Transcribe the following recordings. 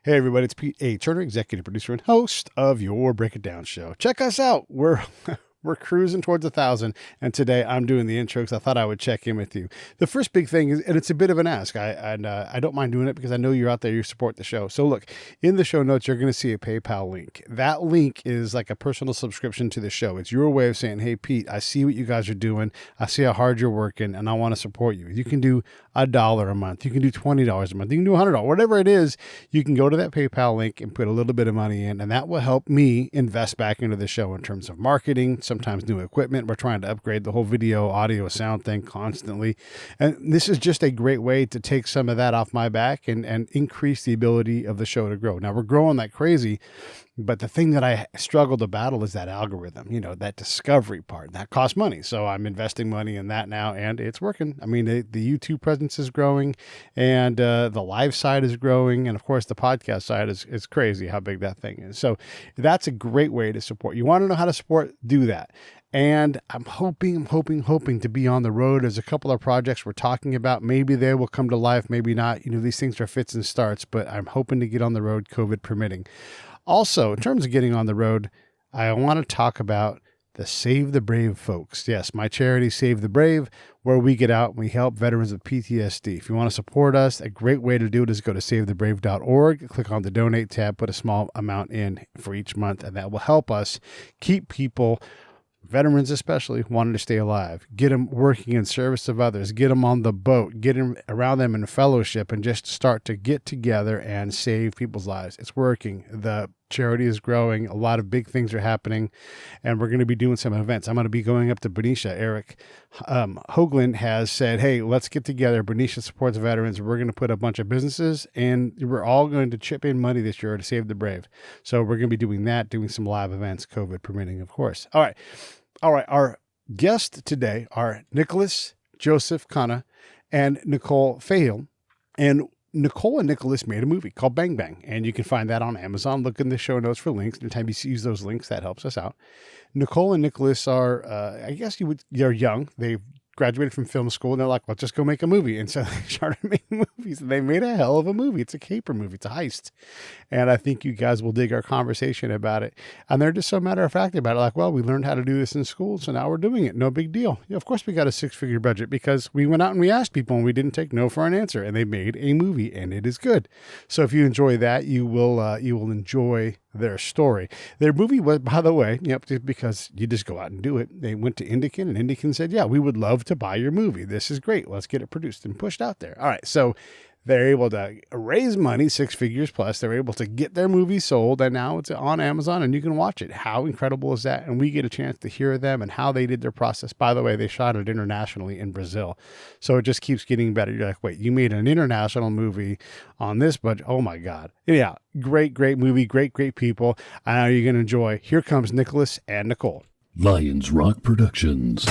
Hey everybody, it's Pete A. Turner, executive producer and host of your Break It Down show. Check us out. We're cruising towards 1,000, and today I'm doing the intro because I thought I would check in with you. The first big thing is, and it's a bit of an ask, I don't mind doing it because I know you're out there, you support the show. So look, in the show notes, you're going to see a PayPal link. That link is like a personal subscription to the show. It's your way of saying, hey Pete, I see what you guys are doing. I see how hard you're working, and I want to support you. You can do $1 a month. You can do $20 a month. You can do $100. Whatever it is, you can go to that PayPal link and put a little bit of money in, and that will help me invest back into the show in terms of marketing, sometimes new equipment. We're trying to upgrade the whole video, audio, sound thing constantly. And this is just a great way to take some of that off my back and increase the ability of the show to grow. Now, we're growing like crazy, but the thing that I struggle to battle is that algorithm, that discovery part. That costs money. So I'm investing money in that now, and it's working. I mean, the YouTube presence is growing, and the live side is growing. And of course, the podcast side is crazy how big that thing is. So that's a great way to support. You want to know how to support? Do that. And I'm hoping to be on the road. There's a couple of projects we're talking about. Maybe they will come to life, maybe not. These things are fits and starts, but I'm hoping to get on the road, COVID permitting. Also, in terms of getting on the road, I want to talk about the Save the Brave folks. Yes, my charity, Save the Brave, where we get out and we help veterans with PTSD. If you want to support us, a great way to do it is go to savethebrave.org, click on the donate tab, put a small amount in for each month, and that will help us keep people, veterans especially, wanting to stay alive, get them working in service of others, get them on the boat, get them around them in fellowship, and just start to get together and save people's lives. It's working. The charity is growing. A lot of big things are happening, and we're going to be doing some events. I'm going to be going up to Benicia. Eric Hoagland has said, hey, let's get together. Benicia supports veterans. We're going to put a bunch of businesses, and we're all going to chip in money this year to Save the Brave. So we're going to be doing that, doing some live events, COVID permitting, of course. All right. Our guests today are Nicholas, Joseph Cunha, and Nicole Fahel. And Nicole and Nicholas made a movie called Bang Bang, and you can find that on Amazon. Look in the show notes for links. Anytime you use those links, that helps us out. Nicole and Nicholas are, they're young. They've graduated from film school, and they're like, let's just go make a movie. And so they started making movies, and they made a hell of a movie. It's a caper movie. It's a heist. And I think you guys will dig our conversation about it. And they're just so matter of fact about it. Like, well, we learned how to do this in school, so now we're doing it. No big deal. Of course, we got a 6-figure budget because we went out and we asked people, and we didn't take no for an answer. And they made a movie, and it is good. So if you enjoy that, you will enjoy their story. Their movie was, by the way, because you just go out and do it. They went to Indican, and Indican said, yeah, we would love to buy your movie. This is great. Let's get it produced and pushed out there. All right. So they're able to raise money, 6 figures plus. They're able to get their movie sold, and now it's on Amazon, and you can watch it. How incredible is that? And we get a chance to hear them and how they did their process. By the way, they shot it internationally in Brazil. So it just keeps getting better. You're like, wait, you made an international movie on this budget? Oh my God. Yeah. Great movie. Great people. I know you're going to enjoy. Here comes Nicholas and Nicole. Lions Rock Productions.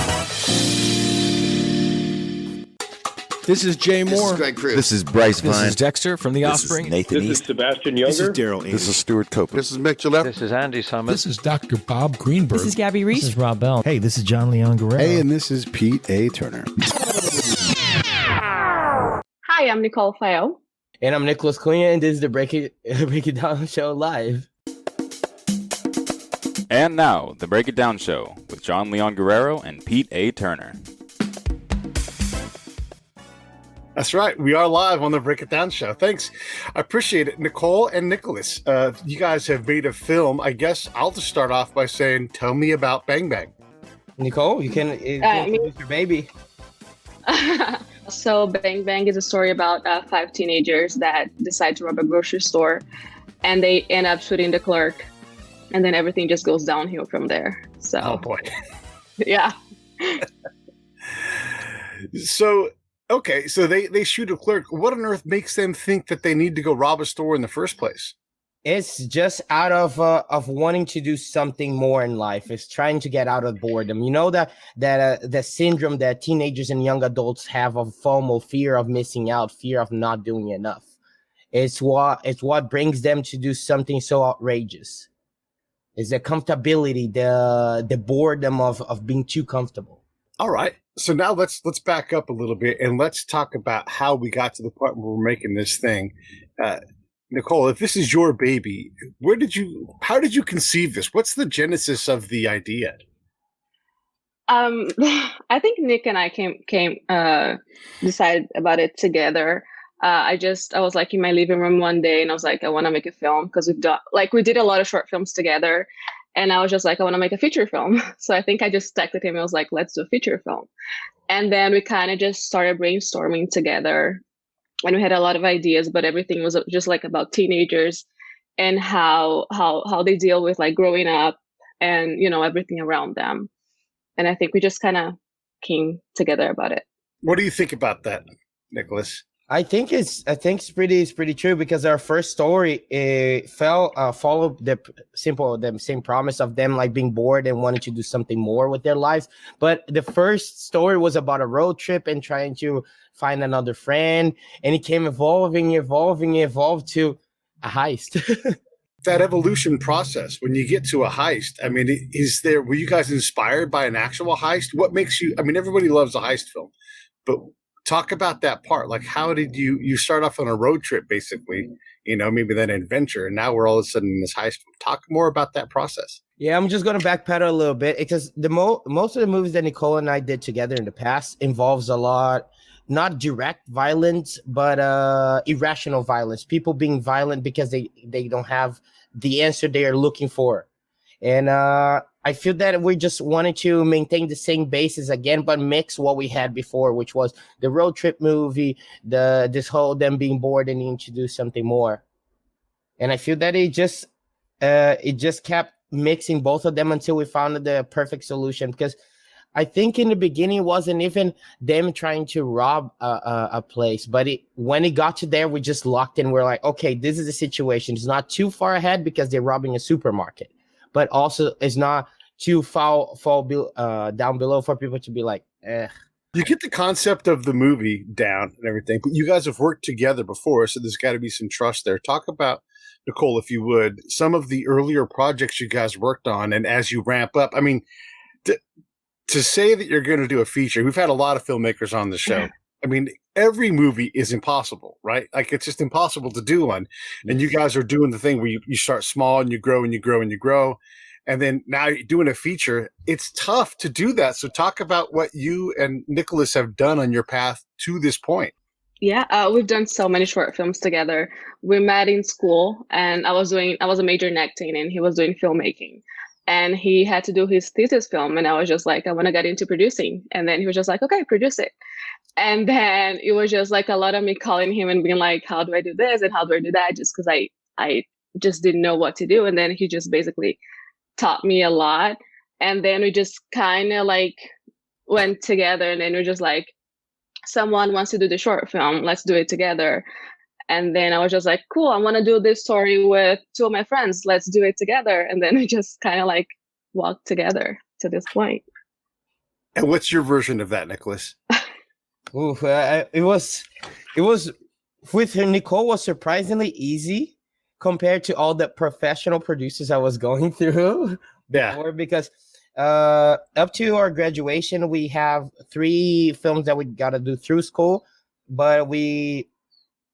This is Jay Moore. This is Greg Cruz. This is Bryce Vine. This is Dexter from The This Offspring. is Nathan This East. is Sebastian Younger. This is Daryl Amy. This is Stuart Copeland. This is Mick Gillette. This is Andy Summers. This is Dr. Bob Greenberg. This is Gabby Reese. This is Rob Bell. Hey, this is John Leon Guerrero. Hey, and this is Pete A. Turner. Hi, I'm Nicole Fahel. And I'm Nicholas Cunha, and this is the Break It Down Show live. And now, the Break It Down Show with John Leon Guerrero and Pete A. Turner. That's right. We are live on the Break It Down Show. Thanks. I appreciate it. Nicole and Nicholas, you guys have made a film. I guess I'll just start off by saying, tell me about Bang Bang. Nicole, you can introduce your baby. So Bang Bang is a story about 5 teenagers that decide to rob a grocery store, and they end up shooting the clerk, and then everything just goes downhill from there. So, oh boy. Yeah. So, okay, so they shoot a clerk. What on earth makes them think that they need to go rob a store in the first place? It's just out of wanting to do something more in life. It's trying to get out of boredom. You know that the syndrome that teenagers and young adults have of FOMO, fear of missing out, fear of not doing enough. It's what brings them to do something so outrageous. It's the comfortability, the boredom of being too comfortable. All right. So now let's back up a little bit and let's talk about how we got to the point where we're making this thing. Nicole, if this is your baby, how did you conceive this? What's the genesis of the idea? I think Nick and I decided about it together. I was like in my living room one day and I was like, I want to make a film because we did a lot of short films together. And I was just like, I want to make a feature film. So I think I just texted him. I was like, let's do a feature film. And then we kind of just started brainstorming together. And we had a lot of ideas, but everything was just like about teenagers and how they deal with like growing up and, everything around them. And I think we just kind of came together about it. What do you think about that, Nicholas? I think it's pretty true because our first story followed the same promise of them like being bored and wanting to do something more with their lives. But the first story was about a road trip and trying to find another friend, and it came evolved to a heist. That evolution process, when you get to a heist, I mean, were you guys inspired by an actual heist? What makes you? I mean, everybody loves a heist film, but talk about that part. Like, how did you start off on a road trip, basically, maybe then adventure, and now we're all of a sudden in this heist. Talk more about that process. Yeah, I'm just going to backpedal a little bit because most of the movies that Nicole and I did together in the past involves a lot, not direct violence, but irrational violence. People being violent because they don't have the answer they are looking for. And I feel that we just wanted to maintain the same basis again, but mix what we had before, which was the road trip movie, this whole them being bored and needing to do something more. And I feel that it just kept mixing both of them until we found the perfect solution. Because I think in the beginning it wasn't even them trying to rob a place, but when it got to there, we just locked in. We're like, okay, this is the situation. It's not too far ahead because they're robbing a supermarket, but also it's not too fall down below for people to be like, eh. You get the concept of the movie down and everything, but you guys have worked together before, so there's got to be some trust there. Talk about, Nicole, if you would, some of the earlier projects you guys worked on, and as you ramp up, I mean, to say that you're going to do a feature, we've had a lot of filmmakers on the show. I mean, every movie is impossible, right? Like, it's just impossible to do one. And you guys are doing the thing where you start small and you grow and you grow and you grow. And then now you're doing a feature. It's tough to do that. So talk about what you and Nicholas have done on your path to this point. Yeah, we've done so many short films together. We met in school and I was a major in acting and he was doing filmmaking. And he had to do his thesis film. And I was just like, I want to get into producing. And then he was just like, okay, produce it. And then it was just like a lot of me calling him and being like, how do I do this? And how do I do that? Just because I just didn't know what to do. And then he just basically taught me a lot. And then we just kind of like went together. And then we're just like, someone wants to do the short film. Let's do it together. And then I was just like, cool, I want to do this story with two of my friends. Let's do it together. And then we just kind of like walked together to this point. And what's your version of that, Nicholas? It was with her. Nicole was surprisingly easy compared to all the professional producers I was going through. Yeah. Because up to our graduation, we have 3 films that we got to do through school, but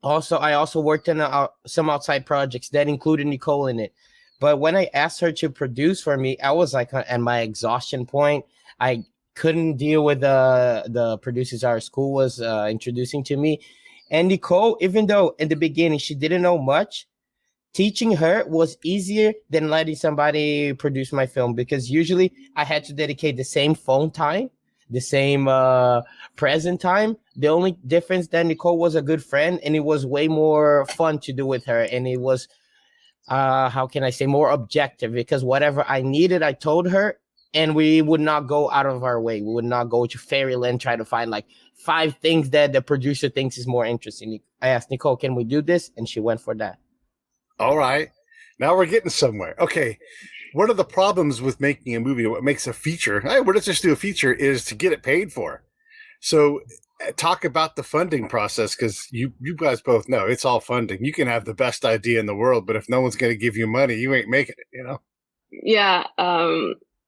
I also worked in some outside projects that included Nicole in it. But when I asked her to produce for me, I was like at my exhaustion point. I couldn't deal with the producers our school was introducing to me. And Nicole, even though in the beginning she didn't know much, teaching her was easier than letting somebody produce my film, because usually I had to dedicate the same phone time, the same present time. The only difference that Nicole was a good friend, and it was way more fun to do with her. And it was, how can I say, more objective, because whatever I needed, I told her, and we would not go out of our way. We would not go to fairyland, try to find like 5 things that the producer thinks is more interesting. I asked Nicole, can we do this? And she went for that. All right. Now we're getting somewhere. Okay. One of the problems with making a movie, what makes a feature, hey, let's just do a feature, is to get it paid for. So talk about the funding process, because you guys both know it's all funding. You can have the best idea in the world, but if no one's going to give you money, you ain't making it,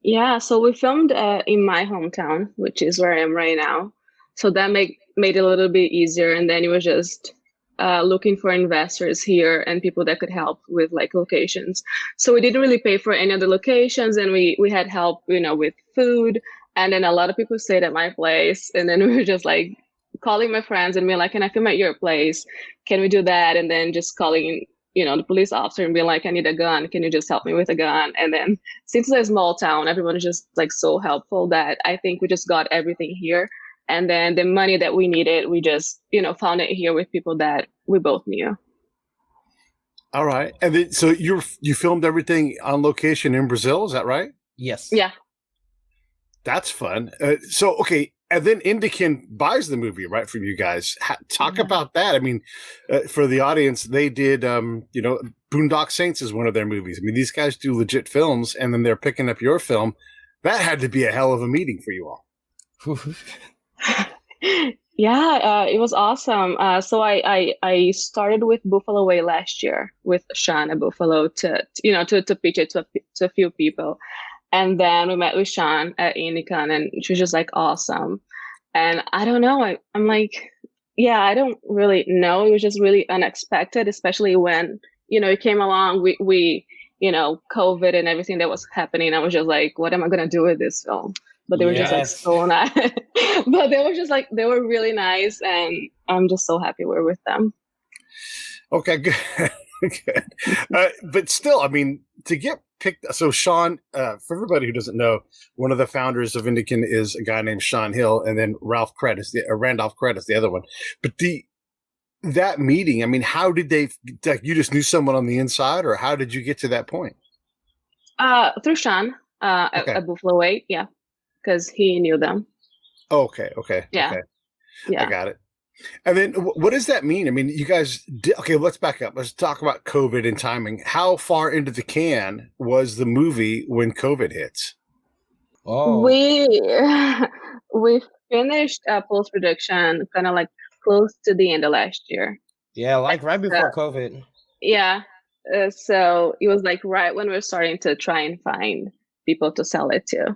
Yeah. So we filmed in my hometown, which is where I am right now. So that made it a little bit easier. And then it was just looking for investors here and people that could help with like locations. So we didn't really pay for any of the locations, and we had help, with food. And then a lot of people stayed at my place, and then we were just like calling my friends and being like, "Can I film at your place? Can we do that?" And then just calling, the police officer and being like, "I need a gun. Can you just help me with a gun?" And then since it's a small town, everyone is just like so helpful that I think we just got everything here. And then the money that we needed, we just, found it here with people that we both knew. All right. And then, so you filmed everything on location in Brazil, is that right? Yes. Yeah. That's fun. Okay. And then Indican buys the movie, right, from you guys. Talk about that. I mean, for the audience, they did, Boondock Saints is one of their movies. I mean, these guys do legit films, and then they're picking up your film. That had to be a hell of a meeting for you all. Yeah, it was awesome. So I started with Buffalo Way last year with Sean at Buffalo to pitch it to a few people. And then we met with Sean at Indican, and she was just like awesome. And I don't know, I'm like, yeah, I don't really know. It was just really unexpected, especially when, it came along, we COVID and everything that was happening. I was just like, what am I going to do with this film? But they were just like so nice. But they were just like, they were really nice. And I'm just so happy we're with them. Okay, good. Good. But still, I mean, to get picked. So Sean, for everybody who doesn't know, one of the founders of Indican is a guy named Sean Hill, and then Randolph Credit's the other one. But that meeting, I mean, how did they, like, you just knew someone on the inside, or how did you get to that point? Through Sean at Buffalo Way. Yeah. Because he knew them. Okay. Yeah. Okay. Yeah. I got it. And then what does that mean? I mean, you guys okay, let's back up. Let's talk about COVID and timing. How far into the can was the movie when COVID hits? Oh. We finished post-production kind of like close to the end of last year. Yeah, like right before COVID. Yeah. So it was like right when we were starting to try and find people to sell it to.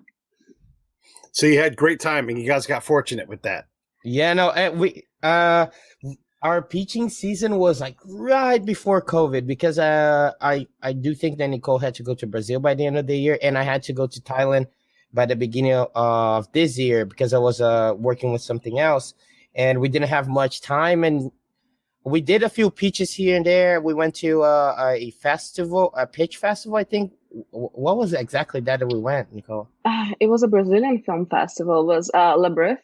So you had great timing. You guys got fortunate with that. Yeah, no, our pitching season was like right before COVID, because I do think that Nicole had to go to Brazil by the end of the year, and I had to go to Thailand by the beginning of this year because I was working with something else, and we didn't have much time, and we did a few pitches here and there. We went to a festival, a pitch festival, I think. What was it exactly that we went, Nicole? It was a Brazilian film festival. It was La Bref.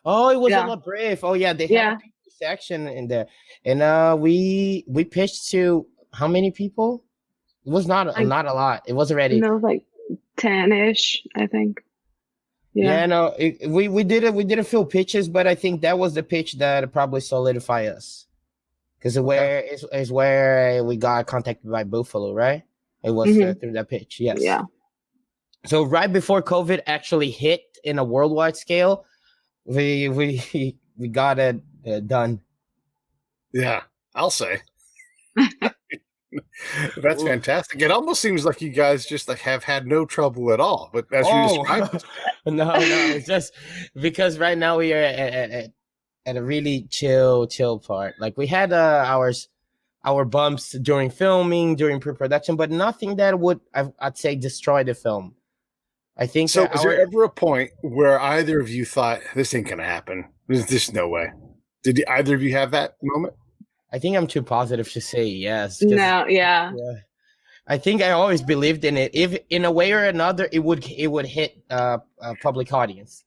Oh, it was a La Bref. Oh, yeah, they had a section in there, and we pitched to how many people? It was not a lot. It was already like 10-ish, I think. Yeah, no, we did a few pitches, but I think that was the pitch that probably solidified us, because is where we got contacted by Buffalo, right? It was through that pitch, yes. Yeah. So right before COVID actually hit in a worldwide scale, we got it done. Yeah, I'll say. That's fantastic. It almost seems like you guys just like have had no trouble at all. But as you described, no, it's just because right now we are at a really chill part. Like we had our bumps during filming, during pre-production, but nothing that would, I'd say, destroy the film. I think so. Was there ever a point where either of you thought this ain't gonna happen? There's just no way. Did either of you have that moment? I think I'm too positive to say yes. No, yeah. I think I always believed in it. If in a way or another, it would hit a public audience,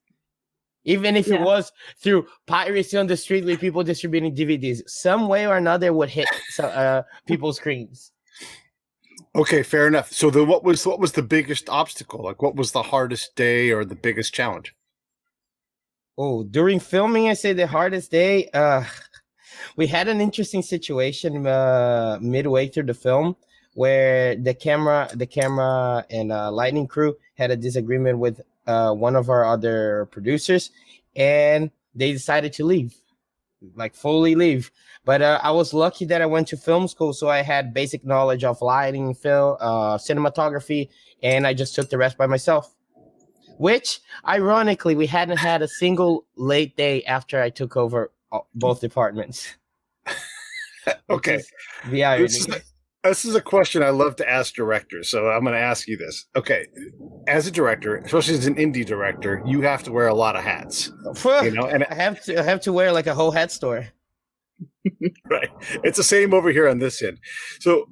even if it was through piracy on the street with people distributing DVDs. Some way or another, it would hit people's screens. Okay, fair enough. So what was the biggest obstacle? Like, what was the hardest day or the biggest challenge? Oh, during filming, I say the hardest day. We had an interesting situation midway through the film where the camera and lighting crew had a disagreement with one of our other producers, and they decided to leave, like fully leave. But I was lucky that I went to film school, so I had basic knowledge of lighting, film, cinematography, and I just took the rest by myself. Which, ironically, we hadn't had a single late day after I took over both departments. Okay. The irony. This is a question I love to ask directors, so I'm going to ask you this. Okay, as a director, especially as an indie director, you have to wear a lot of hats. You know, and I have to wear like a whole hat store. right, it's the same over here on this end. So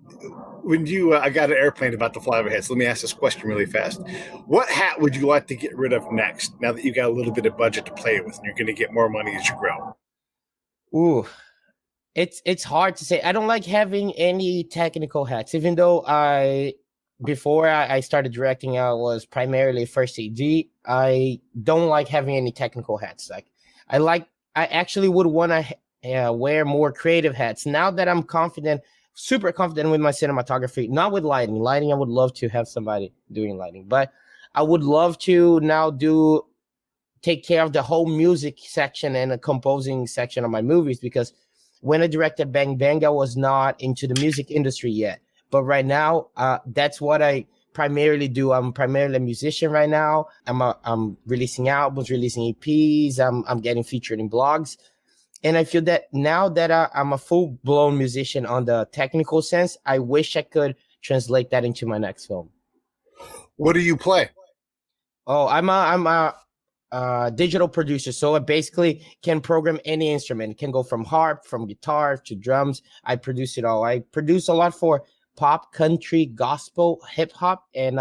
when you, I got an airplane about to fly overhead. So let me ask this question really fast. What hat would you like to get rid of next? Now that you got a little bit of budget to play with, and you're going to get more money as you grow. Ooh. It's hard to say. I don't like having any technical hats, even though before I started directing, I was primarily first AD. I don't like having any technical hats. Like I actually would want to wear more creative hats. Now that I'm confident, super confident with my cinematography, not with lighting. Lighting, I would love to have somebody doing lighting, but I would love to now take care of the whole music section and the composing section of my movies, because when I directed Bang Bang, I was not into the music industry yet. But right now, that's what I primarily do. I'm primarily a musician right now. I'm releasing albums, releasing EPs. I'm getting featured in blogs. And I feel that now that I'm a full-blown musician on the technical sense, I wish I could translate that into my next film. What do you play? Oh, I'm a digital producer, so I basically can program any instrument. It can go from harp, from guitar to drums. I produce it all. I produce a lot for pop, country, gospel, hip hop, and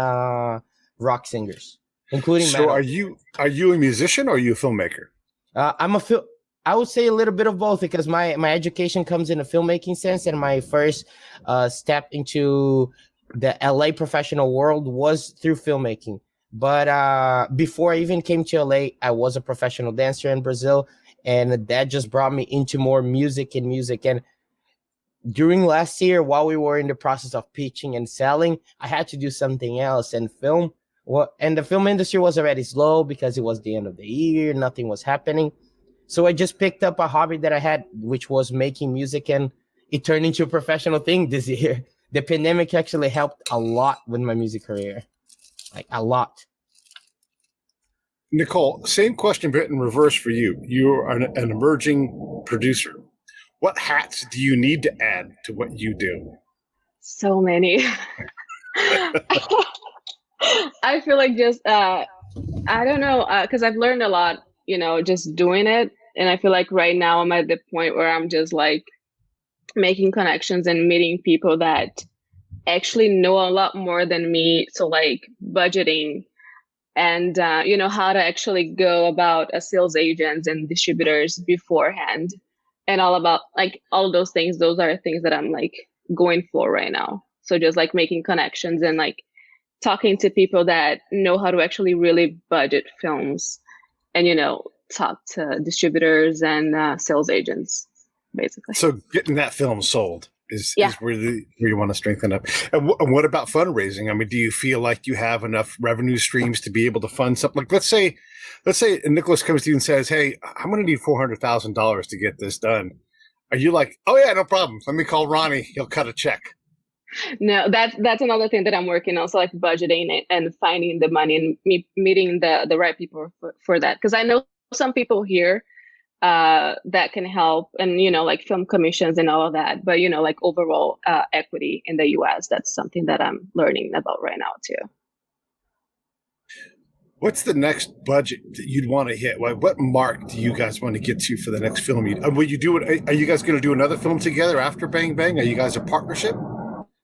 rock singers, including So metal. are you a musician or are you a filmmaker? I would say a little bit of both, because my education comes in a filmmaking sense, and my first step into the LA professional world was through filmmaking. But before I even came to LA, I was a professional dancer in Brazil, and that just brought me into more music. And during last year, while we were in the process of pitching and selling, I had to do something else. And the film industry was already slow because it was the end of the year, nothing was happening. So I just picked up a hobby that I had, which was making music, and it turned into a professional thing this year. The pandemic actually helped a lot with my music career. Like a lot. Nicole, same question, but in reverse for you. You are an emerging producer. What hats do you need to add to what you do? So many. I feel like just I don't know, because I've learned a lot, just doing it. And I feel like right now I'm at the point where I'm just like making connections and meeting people that actually know a lot more than me. So like budgeting and how to actually go about sales agents and distributors beforehand, and all about like all of those things. Those are things that I'm like going for right now. So just like making connections and like talking to people that know how to actually really budget films, and talk to distributors and sales agents, basically. So getting that film sold is really where you want to strengthen up. And what about fundraising? I mean, do you feel like you have enough revenue streams to be able to fund something? Like let's say Nicholas comes to you and says, "Hey, I'm going to need $400,000 to get this done." Are you like, "Oh yeah, no problem. Let me call Ronnie. He'll cut a check." No, that's another thing that I'm working on. So like budgeting it and finding the money and meeting the right people for that. Because I know some people here that can help, and like film commissions and all of that, but like overall equity in the US, that's something that I'm learning about right now too. What's the next budget that you'd want to hit? What mark do you guys want to get to for the next film? Will you do it? Are you guys going to do another film together after Bang Bang? Are you guys a partnership?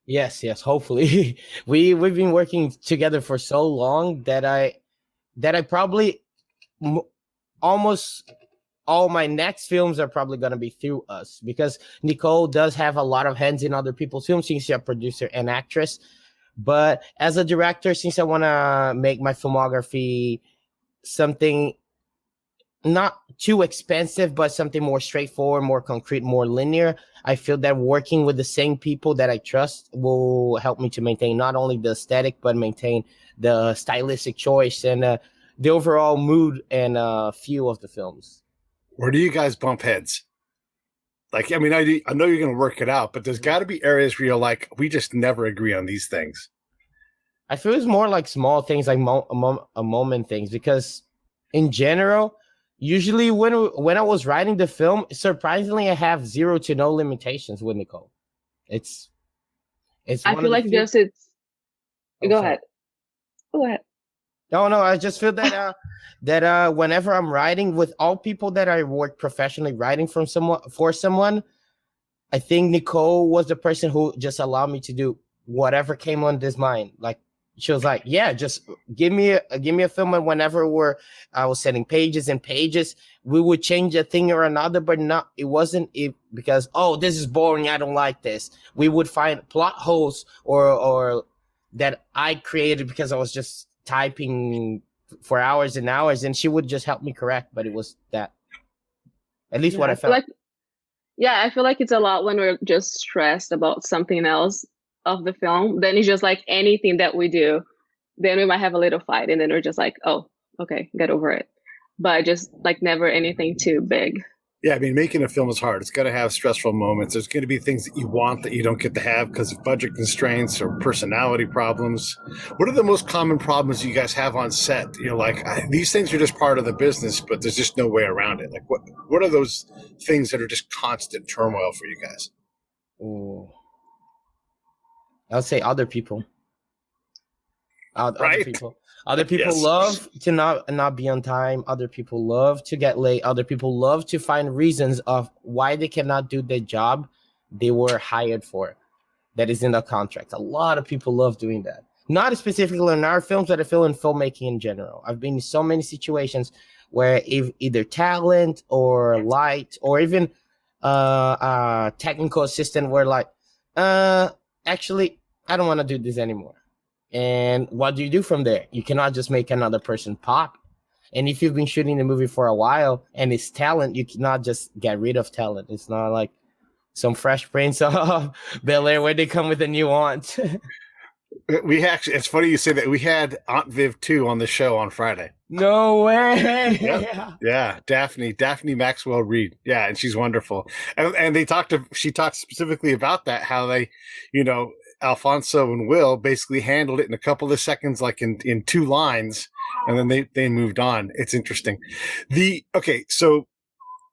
Yes, hopefully. We've been working together for so long that I probably almost all my next films are probably going to be through us, because Nicole does have a lot of hands in other people's films since she's a producer and actress. But as a director, since I want to make my filmography something not too expensive, but something more straightforward, more concrete, more linear, I feel that working with the same people that I trust will help me to maintain not only the aesthetic, but maintain the stylistic choice and the overall mood and feel of the films. Where do you guys bump heads? Like, I mean, I know you're going to work it out, but there's got to be areas where you're like, we just never agree on these things. I feel it's more like small things, like a moment things, because in general, usually when I was writing the film, surprisingly, I have 0 to no limitations with Nicole. It's I feel like just it's. Go ahead. Go ahead. No, I just feel that that whenever I'm writing with all people that I work professionally writing for someone, I think Nicole was the person who just allowed me to do whatever came on this mind. Like she was like, "Yeah, just give me a film." And whenever I was sending pages and pages, we would change a thing or another, but it wasn't because this is boring, I don't like this. We would find plot holes or that I created because I was just typing for hours and hours, and she would just help me correct. But it was that, at least what I felt. I feel like it's a lot when we're just stressed about something else of the film. Then it's just like anything that we do, then we might have a little fight, and then we're just like, oh, okay, get over it. But just like never anything too big. Yeah, I mean, making a film is hard. It's going to have stressful moments. There's going to be things that you want that you don't get to have because of budget constraints or personality problems. What are the most common problems you guys have on set? These things are just part of the business, but there's just no way around it. Like, what are those things that are just constant turmoil for you guys? Oh, I would say other people. Right? Other people love to not be on time. Other people love to get late. Other people love to find reasons of why they cannot do the job they were hired for. That is in the contract. A lot of people love doing that. Not specifically in our films, but I feel in filmmaking in general. I've been in so many situations where either talent or light or even a technical assistant were like, actually, I don't want to do this anymore. And what do you do from there? You cannot just make another person pop. And if you've been shooting the movie for a while and it's talent, you cannot just get rid of talent. It's not like some Fresh Prince of Bel-Air where they come with a new aunt. It's funny you say that. We had Aunt Viv 2 on the show on Friday. No way. Yep. Yeah. Daphne Maxwell Reed. Yeah. And she's wonderful. And she talked specifically about that, how they, Alfonso and Will basically handled it in a couple of seconds, like in 2 lines, and then they moved on. It's interesting. So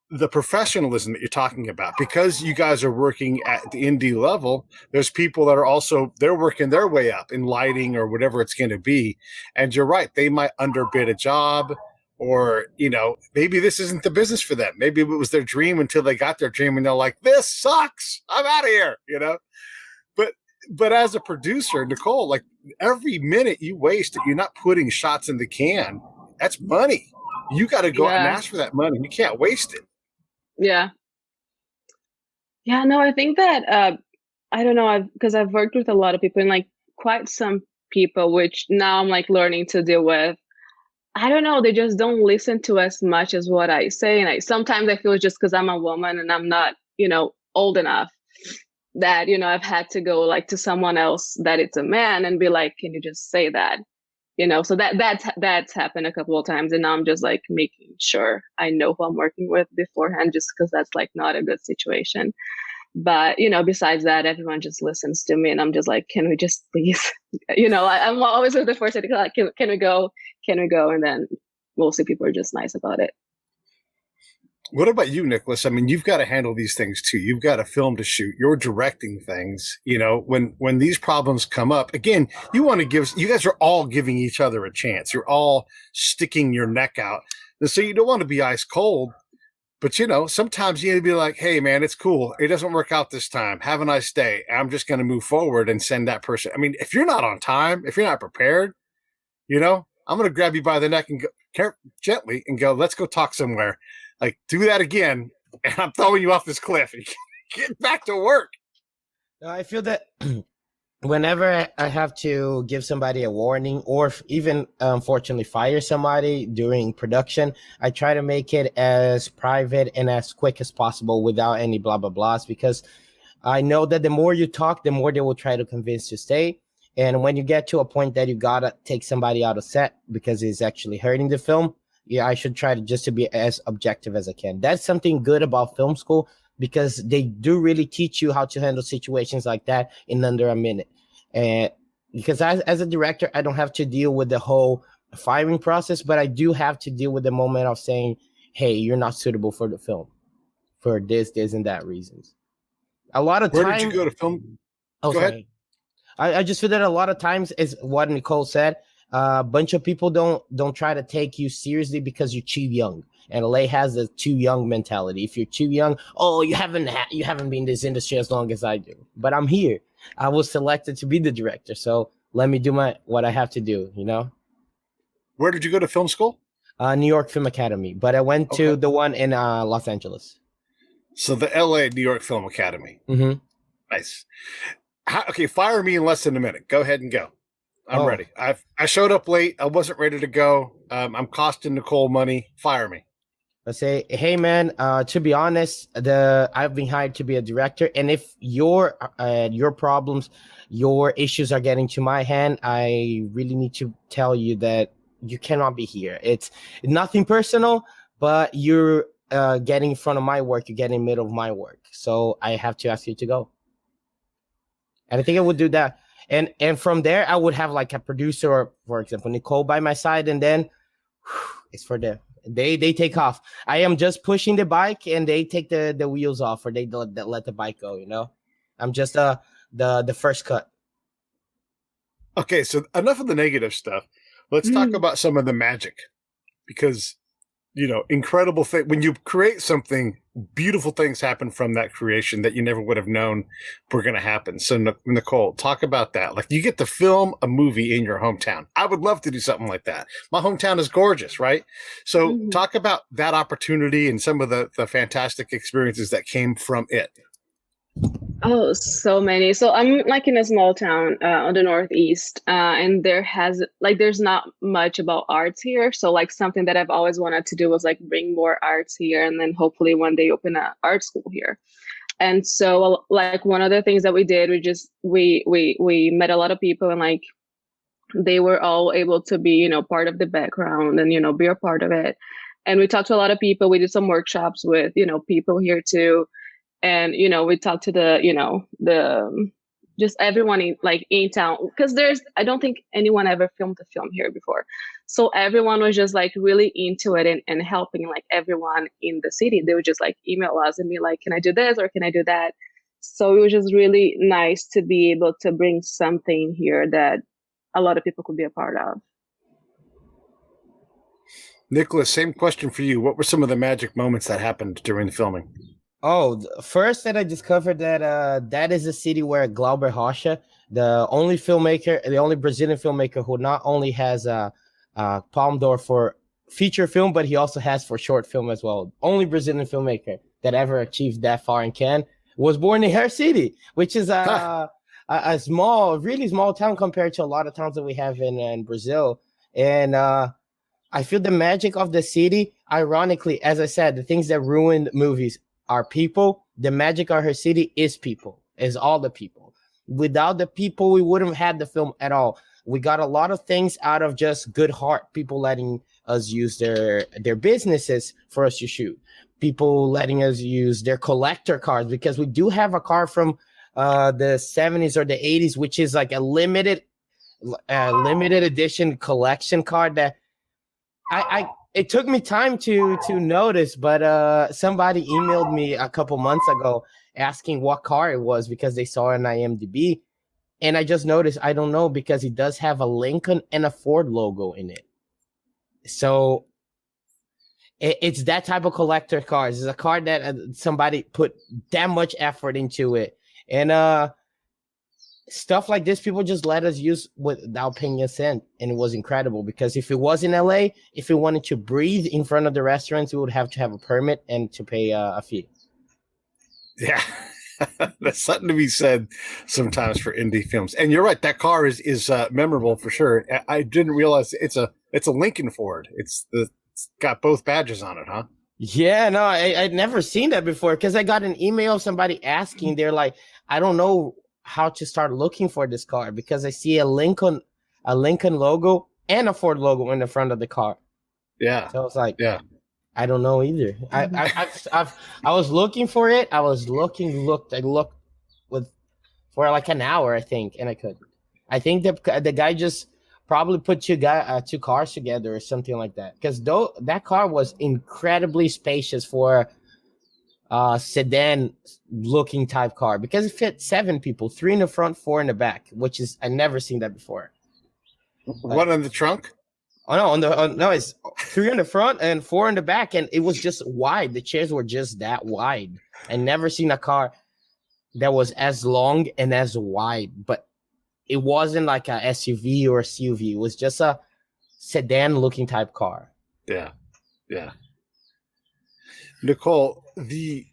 the professionalism that you're talking about, because you guys are working at the indie level, there's people that are also, they're working their way up in lighting or whatever it's going to be. And you're right. They might underbid a job, or, maybe this isn't the business for them. Maybe it was their dream until they got their dream and they're like, this sucks. I'm out of here, But as a producer, Nicole, like every minute you waste that you're not putting shots in the can, that's money. You got to go out and ask for that money. You can't waste it. Yeah. Yeah, no, I think that, I don't know, because I've worked with a lot of people and like quite some people, which now I'm like learning to deal with. I don't know, they just don't listen to as much as what I say. And sometimes I feel it's just because I'm a woman and I'm not, old enough that, I've had to go like to someone else that it's a man and be like, can you just say that? So that's happened a couple of times. And now I'm just like making sure I know who I'm working with beforehand, just because that's like not a good situation. But, besides that, everyone just listens to me and I'm just like, can we just please, I'm always with the first thing, like, can we go? And then mostly people are just nice about it. What about you, Nicholas? I mean, you've got to handle these things too. You've got a film to shoot. You're directing things. When these problems come up, again, you guys are all giving each other a chance. You're all sticking your neck out. And so you don't want to be ice cold, but sometimes you need to be like, hey man, it's cool. It doesn't work out this time. Have a nice day. I'm just going to move forward and send that person. I mean, if you're not on time, if you're not prepared, I'm going to grab you by the neck and go gently and go, let's go talk somewhere. Like, do that again, and I'm throwing you off this cliff. Get back to work. I feel that whenever I have to give somebody a warning or even, unfortunately, fire somebody during production, I try to make it as private and as quick as possible without any blah, blah, blahs, because I know that the more you talk, the more they will try to convince you to stay. And when you get to a point that you got to take somebody out of set because it's actually hurting the film, I should try to be as objective as I can. That's something good about film school, because they do really teach you how to handle situations like that in under a minute. And because as a director, I don't have to deal with the whole firing process, but I do have to deal with the moment of saying, hey, you're not suitable for the film for this, and that reasons. A lot of Where time. did you go to film? Oh, Go sorry. ahead. I just feel that a lot of times is what Nicole said. A bunch of people don't try to take you seriously because you're too young. And LA has the too young mentality. If you're too young, oh, you haven't been in this industry as long as I do. But I'm here. I was selected to be the director, so let me do what I have to do. Where did you go to film school? New York Film Academy, but I went to the one in Los Angeles. So the LA New York Film Academy. Mm-hmm. Nice. Okay, fire me in less than a minute. Go ahead and go. I'm ready. I showed up late. I wasn't ready to go. I'm costing Nicole money. Fire me. I say, hey man, to be honest, I've been hired to be a director, and if your problems, your issues are getting to my hand, I really need to tell you that you cannot be here. It's nothing personal, but you're getting in front of my work. You're getting in the middle of my work, so I have to ask you to go. And I think I would do that, and from there I would have like a producer, or for example Nicole by my side, and then it's for them. They take off. I am just pushing the bike, and they take the wheels off, or they let the bike go. I'm just the first cut. Okay, so enough of the negative stuff. Let's talk about some of the magic, because incredible thing when you create something. Beautiful things happen from that creation that you never would have known were going to happen. So Nicole, talk about that. Like, you get to film a movie in your hometown. I would love to do something like that. My hometown is gorgeous, right? So talk about that opportunity and some of the fantastic experiences that came from it. Oh, so many. So I'm like in a small town on the Northeast, and there's not much about arts here. So like something that I've always wanted to do was like bring more arts here, and then hopefully one day open an art school here. And so like one of the things that we did, we met a lot of people, and like they were all able to be, part of the background and, be a part of it. And we talked to a lot of people. We did some workshops with, people here too. And, we talked to just everyone in town, because I don't think anyone ever filmed a film here before. So everyone was just like really into it and helping like everyone in the city. They would just like email us and be like, can I do this or can I do that? So it was just really nice to be able to bring something here that a lot of people could be a part of. Nicholas, same question for you. What were some of the magic moments that happened during the filming? Oh, first that I discovered that is a city where Glauber Rocha, the only Brazilian filmmaker who not only has a Palme d'Or for feature film, but he also has for short film as well. Only Brazilian filmmaker that ever achieved that far in Cannes, was born in her city, which is a small, really small town compared to a lot of towns that we have in Brazil. And I feel the magic of the city. Ironically, as I said, the things that ruined movies are people. The magic of her city is people, is all the people. Without the people, we wouldn't have had the film at all. We got a lot of things out of just good heart, people letting us use their businesses for us to shoot, people letting us use their collector cars, because we do have a car from the 70s or the 80s, which is like a limited edition collection car that it took me time to notice, but somebody emailed me a couple months ago asking what car it was because they saw it on IMDb. And I just noticed, I don't know, because it does have a Lincoln and a Ford logo in it. So it's that type of collector cars. It's a car that somebody put that much effort into it. And stuff like this, people just let us use without paying a cent. And it was incredible, because if it was in LA, if we wanted to breathe in front of the restaurants, we would have to have a permit and to pay a fee. Yeah. There's something to be said sometimes for indie films. And you're right, that car is memorable for sure. I didn't realize it's a Lincoln Ford. It's got both badges on it, huh? Yeah, no, I'd never seen that before, because I got an email of somebody asking. They're like, I don't know how to start looking for this car, because I see a Lincoln logo and a Ford logo in the front of the car. Yeah. So I was like, yeah, I don't know either. I was looking for it. I looked for like an hour, I think, and I couldn't. I think the guy just probably put two cars together or something like that. Because though that car was incredibly spacious for sedan looking type car, because it fit 7 people, 3 in the front, 4 in the back, which is I never seen that before. One in the trunk? Oh no, no, it's 3 in the front and 4 in the back, and it was just wide. The chairs were just that wide. I never seen a car that was as long and as wide, but it wasn't like a SUV or a CUV. It was just a sedan looking type car. Yeah. Nicole, the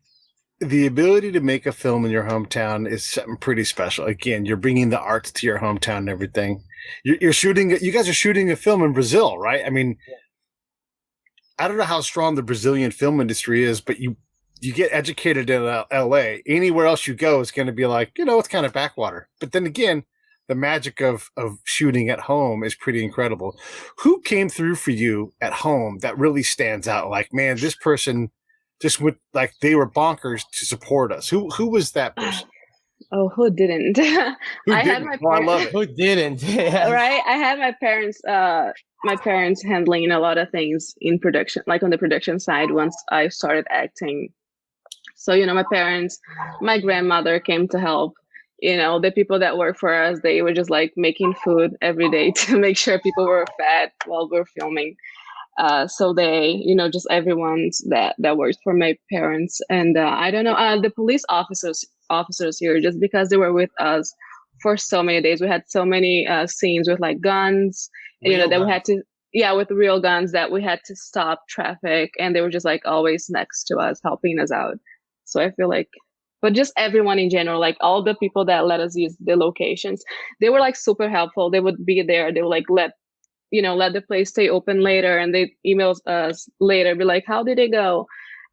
ability to make a film in your hometown is something pretty special. Again, you're bringing the arts to your hometown and everything. You're shooting. You guys are shooting a film in Brazil, right? I mean, I don't know how strong the Brazilian film industry is, but you get educated in LA. Anywhere else you go is going to be like, it's kind of backwater. But then again, the magic of shooting at home is pretty incredible. Who came through for you at home that really stands out? Like, man, this person just went, like, they were bonkers to support us. Who was that person? Oh, who didn't? I love it. Who didn't? Right? I had my parents handling a lot of things in production, like on the production side once I started acting. So, my parents, my grandmother came to help. The people that work for us, they were just like making food every day to make sure people were fed while we're filming. So they, just everyone that worked for my parents. And I don't know, the police officers here, just because they were with us for so many days. We had so many scenes with like guns, that we had to, with real guns, that we had to stop traffic, and they were just like always next to us, helping us out. So I feel like, but just everyone in general, like all the people that let us use the locations, they were like super helpful. They would be there. They would like let the place stay open later, and they email us later, be like, how did it go?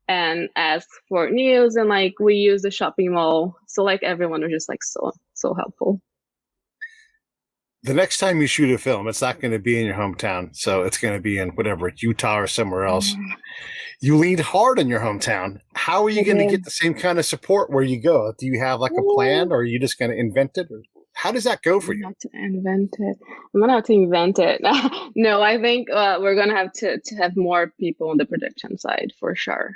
And ask for news, and like we use the shopping mall. So like everyone was just like so helpful. The next time you shoot a film, it's not going to be in your hometown. So it's going to be in whatever, Utah or somewhere else. You leaned hard on your hometown. How are you going to get the same kind of support where you go? Do you have like a plan, or are you just going to invent it? Or how does that go for you? I'm going to have to invent it. No, I think we're going to have to have more people on the production side for sure.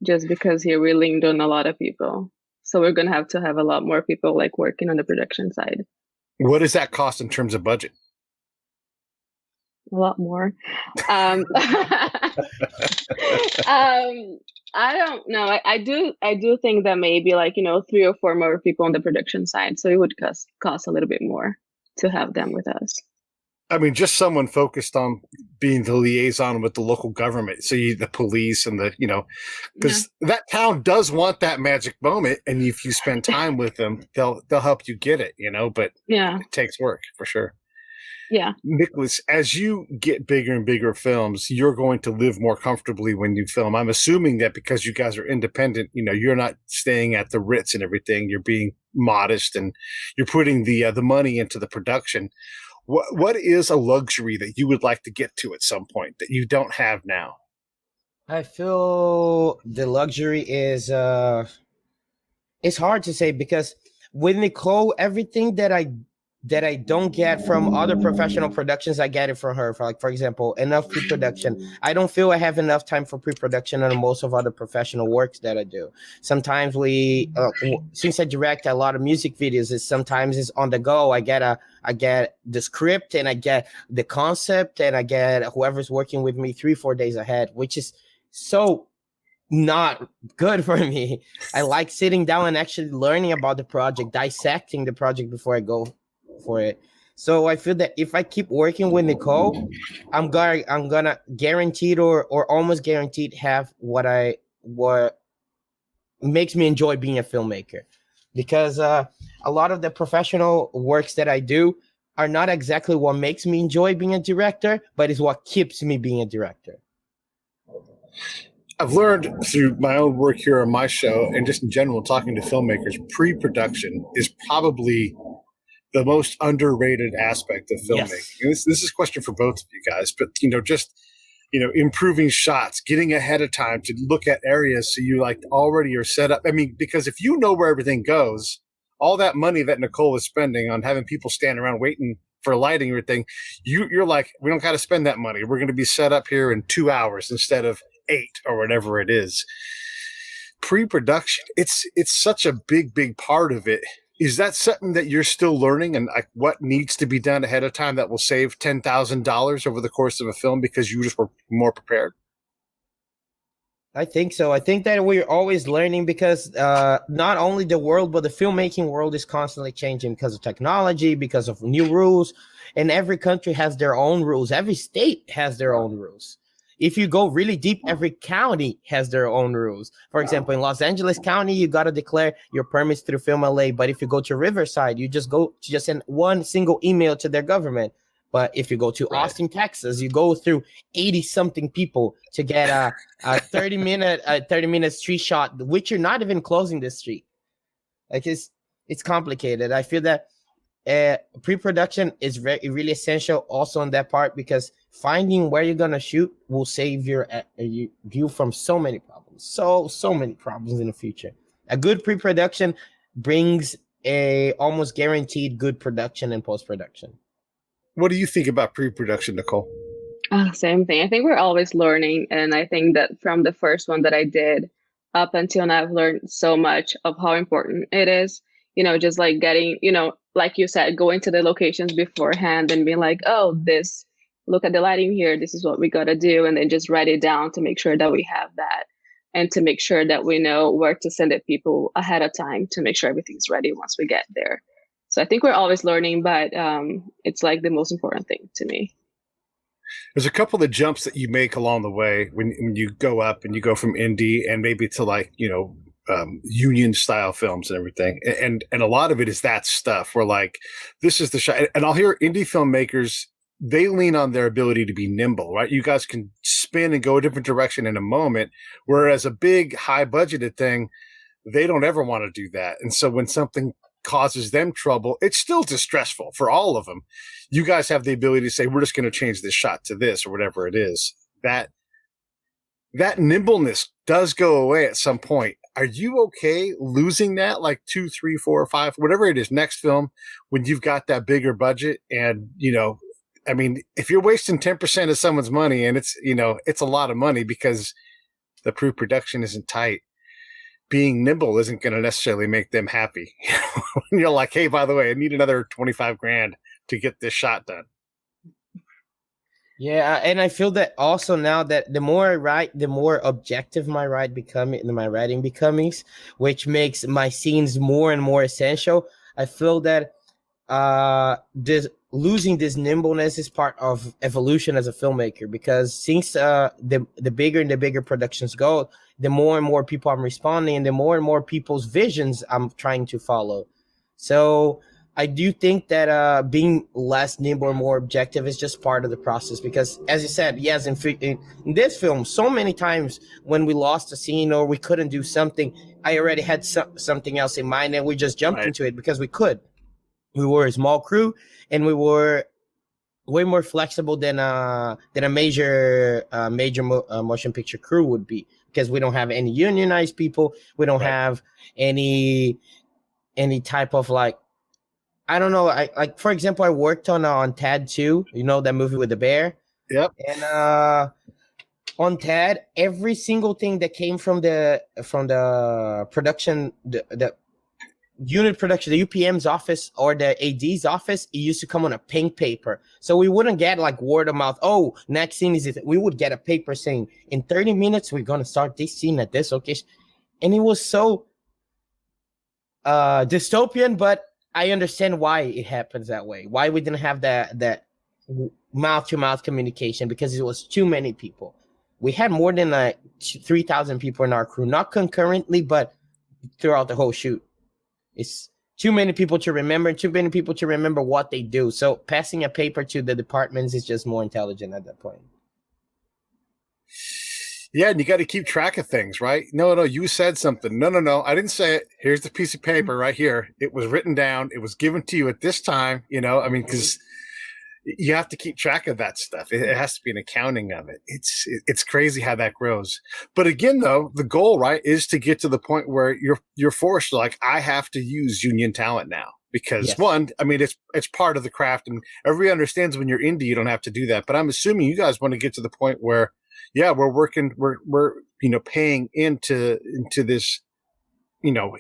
Just because here we leaned on a lot of people. So we're going to have a lot more people like working on the production side. What does that cost in terms of budget? A lot more. I don't know. I do think that maybe like 3 or 4 more people on the production side. So it would cost a little bit more to have them with us. I mean, just someone focused on being the liaison with the local government. So the police and because that town does want that magic moment. And if you spend time with them, they'll help you get it, but it takes work for sure. Yeah. Nicholas, as you get bigger and bigger films, you're going to live more comfortably when you film. I'm assuming that because you guys are independent, you're not staying at the Ritz and everything. You're being modest and you're putting the money into the production. What is a luxury that you would like to get to at some point that you don't have now? I feel the luxury is it's hard to say, because with Nicole, everything that I don't get from other professional productions, I get it from her. For example, enough pre-production. I don't feel I have enough time for pre-production on most of other professional works that I do. Sometimes since I direct a lot of music videos, sometimes it's on the go. I get the script, and I get the concept, and I get whoever's working with me 3-4 days ahead, which is so not good for me. I like sitting down and actually learning about the project, dissecting the project before I go for it. So I feel that if I keep working with Nicole, I'm gonna guaranteed or almost guaranteed have what makes me enjoy being a filmmaker, because a lot of the professional works that I do are not exactly what makes me enjoy being a director, but is what keeps me being a director. I've learned through my own work here on my show, and just in general talking to filmmakers, pre-production is probably the most underrated aspect of filmmaking. Yes. And this is a question for both of you guys, but improving shots, getting ahead of time to look at areas so you like already are set up. I mean, because if you know where everything goes, all that money that Nicole is spending on having people stand around waiting for lighting, everything. You're like, we don't got to spend that money. We're going to be set up here in 2 hours instead of 8 or whatever it is. Pre-production, it's such a big part of it. Is that something that you're still learning, and like what needs to be done ahead of time that will save $10,000 over the course of a film because you just were more prepared? I think so. I think that we're always learning because not only the world, but the filmmaking world is constantly changing because of technology, because of new rules. And every country has their own rules. Every state has their own rules. If you go really deep, every county has their own rules. For example, in Los Angeles County, you got to declare your permits through Film LA. But if you go to Riverside, you just send one single email to their government. But if you go to Austin, Texas, you go through 80-something people to get a 30-minute street shot, which you're not even closing the street. Like it's complicated. I feel that pre-production is really essential also on that part, because finding where you're gonna shoot will save you from so many problems, so many problems in the future. A good pre-production brings a almost guaranteed good production and post-production. What do you think about pre-production, Nicole? Same thing. I think we're always learning. And I think that from the first one that I did up until now, I've learned so much of how important it is. Just like getting, like you said, going to the locations beforehand and being like, oh, look at the lighting here. This is what we got to do. And then just write it down to make sure that we have that, and to make sure that we know where to send it people ahead of time to make sure everything's ready once we get there. So I think we're always learning, but it's like the most important thing to me. There's a couple of jumps that you make along the way when you go up and you go from indie and maybe to like, union style films and everything. And a lot of it is that stuff where like, this is the shot. And I'll hear indie filmmakers, they lean on their ability to be nimble, right? You guys can spin and go a different direction in a moment. Whereas a big high budgeted thing, they don't ever want to do that. And so when something causes them trouble, it's still distressful for all of them. You guys have the ability to say, we're just going to change this shot to this or whatever it is. That nimbleness does go away at some point. Are you okay losing that, like 2, 3, 4, 5, whatever it is, next film, when you've got that bigger budget? And, if you're wasting 10% of someone's money, and it's a lot of money because the pre-production isn't tight, being nimble isn't going to necessarily make them happy. When you're like, hey, by the way, I need another $25,000 to get this shot done. Yeah, and I feel that also now that the more I write, the more objective my writing becomes, which makes my scenes more and more essential. I feel that losing this nimbleness is part of evolution as a filmmaker, because since the bigger and the bigger productions go, the more and more people I'm responding, and the more and more people's visions I'm trying to follow. So I do think that being less nimble or more objective is just part of the process, because as you said, yes, in this film, so many times when we lost a scene or we couldn't do something, I already had something else in mind, and we just jumped into it because we could. We were a small crew, and we were way more flexible than a major motion picture crew would be, because we don't have any unionized people. We don't have any type of like, I don't know. Like for example, I worked on Tad 2, that movie with the bear. Yep. And on Tad, every single thing that came from the production, the unit production, the UPM's office or the AD's office, it used to come on a pink paper. So we wouldn't get like word of mouth, oh, next scene is it. We would get a paper saying, in 30 minutes, we're going to start this scene at this location. And it was so dystopian, but I understand why it happens that way. Why we didn't have that mouth-to-mouth communication, because it was too many people. We had more than 3,000 people in our crew, not concurrently, but throughout the whole shoot. It's too many people to remember what they do. So passing a paper to the departments is just more intelligent at that point. Yeah, and you got to keep track of things, right? No, you said something. No, I didn't say it. Here's the piece of paper right here. It was written down. It was given to you at this time, because you have to keep track of that stuff. It has to be an accounting of it. It's crazy how that grows. But again, though, the goal, right, is to get to the point where you're forced, like, I have to use union talent now. because Yes. one, I mean, it's part of the craft, and everybody understands when you're indie, you don't have to do that. But I'm assuming you guys want to get to the point where, yeah, we're paying into this,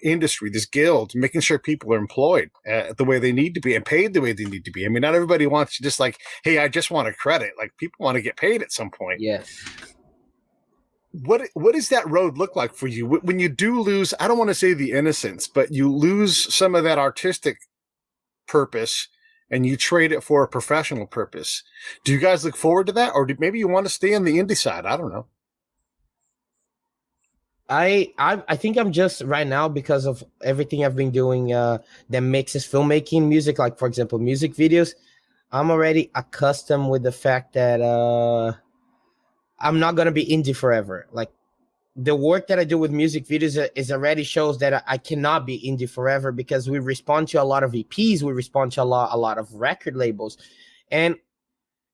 industry, this guild, making sure people are employed the way they need to be and paid the way they need to be. I mean, not everybody wants to just like, hey, I just want a credit. Like, people want to get paid at some point. Yes. What does that road look like for you when you do lose? I don't want to say the innocence, but you lose some of that artistic purpose and you trade it for a professional purpose. Do you guys look forward to that, or maybe you want to stay on the indie side? I don't know. I think I'm just right now, because of everything I've been doing that mixes filmmaking, music, like for example, music videos. I'm already accustomed with the fact that I'm not gonna be indie forever. Like, the work that I do with music videos is already shows that I cannot be indie forever, because we respond to a lot of EPs, we respond to a lot of record labels, and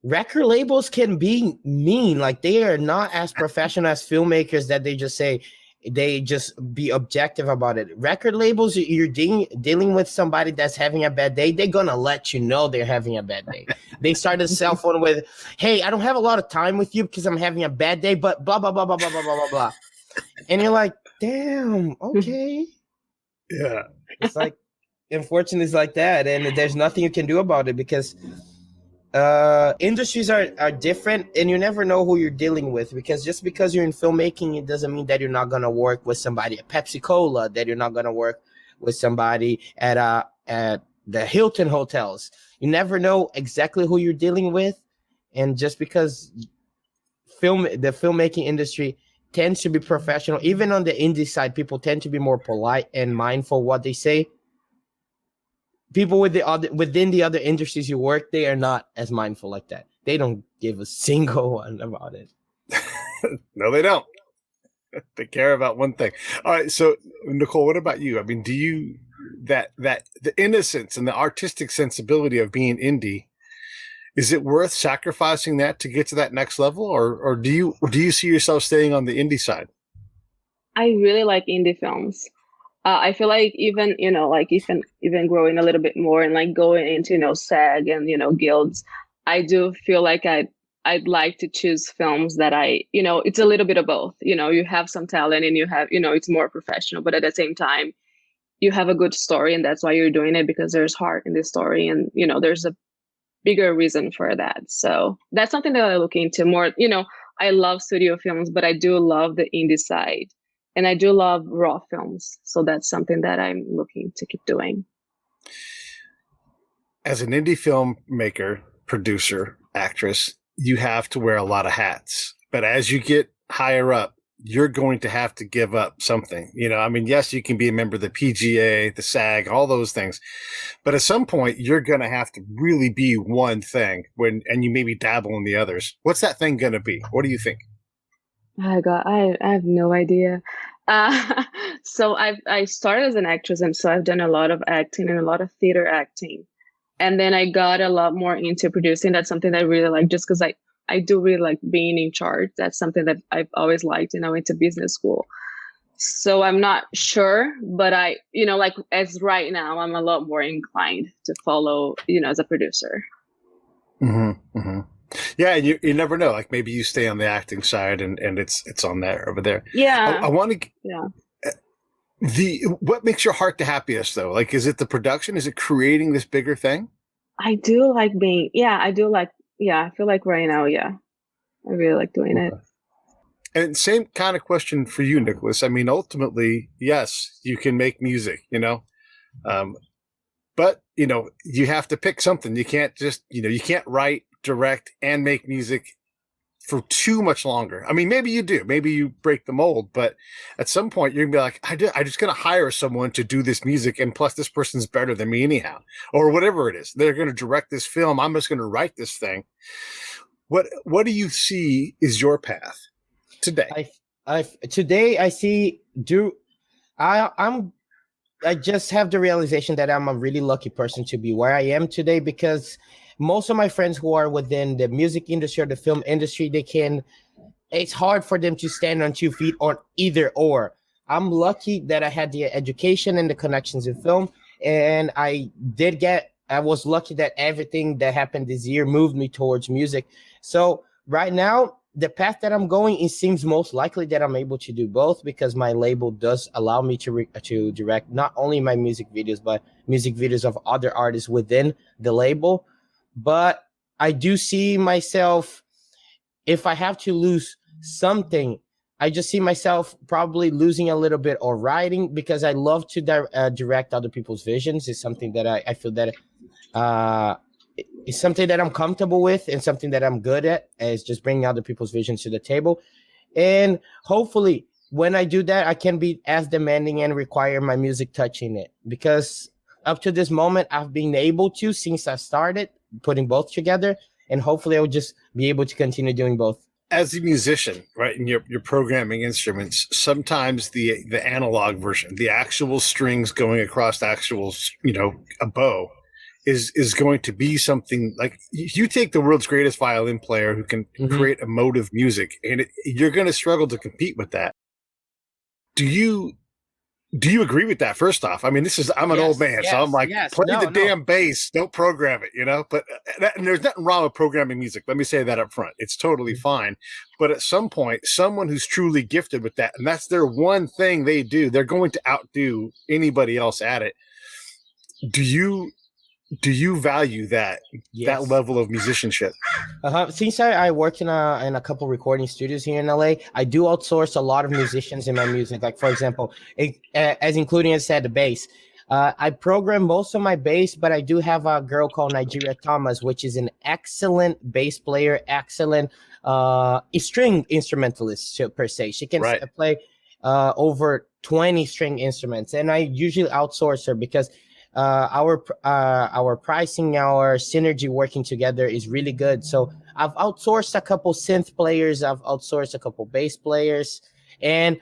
record labels can be mean. Like, they are not as professional as filmmakers that they just be objective about it. Record labels, you're dealing with somebody that's having a bad day, they're gonna let you know they're having a bad day. They start a cell phone with, hey, I don't have a lot of time with you because I'm having a bad day, but blah, blah, blah, blah, blah, blah, blah, blah, blah. And you're like, damn, okay. Yeah. It's like, unfortunately, it's like that. And there's nothing you can do about it, because industries are different, and you never know who you're dealing with, because just because you're in filmmaking, it doesn't mean that you're not going to work with somebody at Pepsi Cola, that you're not going to work with somebody at the Hilton hotels. You never know exactly who you're dealing with. And just because the filmmaking industry tends to be professional, even on the indie side, people tend to be more polite and mindful what they say. People within the other industries you work, they are not as mindful like that. They don't give a single one about it. No, they don't. They care about one thing. All right. So, Nicole, what about you? I mean, do you that the innocence and the artistic sensibility of being indie, is it worth sacrificing that to get to that next level, or do you see yourself staying on the indie side? I really like indie films. I feel like even growing a little bit more and like going into SAG and guilds, I do feel like I'd like to choose films that it's a little bit of both. You have some talent and you have it's more professional, but at the same time you have a good story, and that's why you're doing it, because there's heart in the story, and there's a bigger reason for that. So that's something that I look into more. I love studio films, but I do love the indie side. And I do love raw films. So that's something that I'm looking to keep doing. As an indie filmmaker, producer, actress, you have to wear a lot of hats. But as you get higher up, you're going to have to give up something. I mean, yes, you can be a member of the PGA, the SAG, all those things. But at some point, you're going to have to really be one thing and you maybe dabble in the others. What's that thing going to be? What do you think? Oh God, I have no idea. So I started as an actress, and so I've done a lot of acting and a lot of theater acting. And then I got a lot more into producing. That's something that I really like, just because I do really like being in charge. That's something that I've always liked, and I went to business school. So I'm not sure, but as right now, I'm a lot more inclined to follow, as a producer. Mm-hmm, mm-hmm. Yeah, and you never know. Like, maybe you stay on the acting side, and it's on there over there. Yeah. I want to. Yeah. What makes your heart the happiest though? Like, is it the production? Is it creating this bigger thing? I do like being. Yeah, I do like. Yeah, I feel like right now. Yeah, I really like doing it. And same kind of question for you, Nicholas. I mean, ultimately, yes, you can make music, but you have to pick something. You can't just, you can't write, direct, and make music for too much longer. I mean, maybe you do, maybe you break the mold, but at some point you're gonna be like, I'm just gonna hire someone to do this music, and plus this person's better than me anyhow, or whatever it is. They're gonna direct this film. I'm just gonna write this thing. What do you see is your path today? Today I see I just have the realization that I'm a really lucky person to be where I am today, because most of my friends who are within the music industry or the film industry, it's hard for them to stand on 2 feet on either or. I'm lucky that I had the education and the connections in film, And I was lucky that everything that happened this year moved me towards music. So right now, the path that I'm going, it seems most likely that I'm able to do both, because my label does allow me to direct not only my music videos, but music videos of other artists within the label. But I do see myself, if I have to lose something, I just see myself probably losing a little bit of writing, because I love to direct other people's visions. It's something that I feel that it's something that I'm comfortable with, and something that I'm good at, is just bringing other people's visions to the table. And hopefully when I do that, I can be as demanding and require my music touching it, because up to this moment, I've been able to, since I started putting both together, and hopefully I'll just be able to continue doing both. As a musician, right, and you're programming instruments, sometimes the analog version, the actual strings going across the actual, a bow, is going to be something like, you take the world's greatest violin player who can create emotive music, and you're going to struggle to compete with that. Do you agree with that? First off, I mean, I'm an old man, so I'm like, play the damn bass, don't program it, but and there's nothing wrong with programming music. Let me say that up front. It's totally fine. But at some point, someone who's truly gifted with that, and that's their one thing they do, they're going to outdo anybody else at it. Do you value that level of musicianship? Since I work in a couple recording studios here in LA, I do outsource a lot of musicians in my music. Like, for example, as including, as I said, the bass. I program most of my bass, but I do have a girl called Nigeria Thomas, which is an excellent bass player, excellent string instrumentalist per se. She can play over 20 string instruments, and I usually outsource her, because our pricing, our synergy working together is really good. So I've outsourced a couple synth players, I've outsourced a couple bass players, and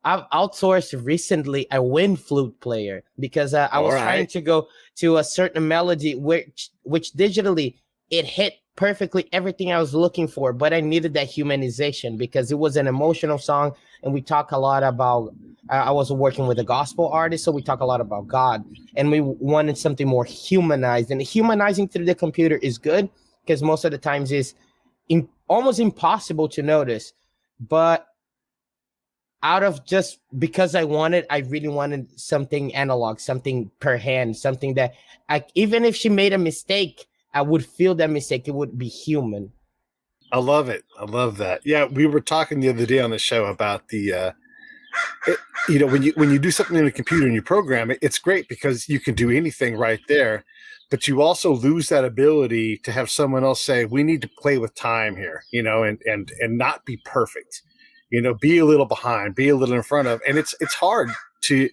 I've outsourced recently a wind flute player, because I was trying to go to a certain melody which digitally it hit perfectly everything I was looking for, but I needed that humanization, because it was an emotional song, and we talk a lot about I was working with a gospel artist, so we talk a lot about God, and we wanted something more humanized. And humanizing through the computer is good, because most of the times it's almost impossible to notice. But out of just because I really wanted something analog, something per hand, something that even if she made a mistake, I would feel that mistake. It would be human. I love it. I love that. Yeah, we were talking the other day on the show about when you do something in a computer and you program it, it's great because you can do anything right there, but you also lose that ability to have someone else say, we need to play with time here, and not be perfect, be a little behind, be a little in front of, and it's hard to.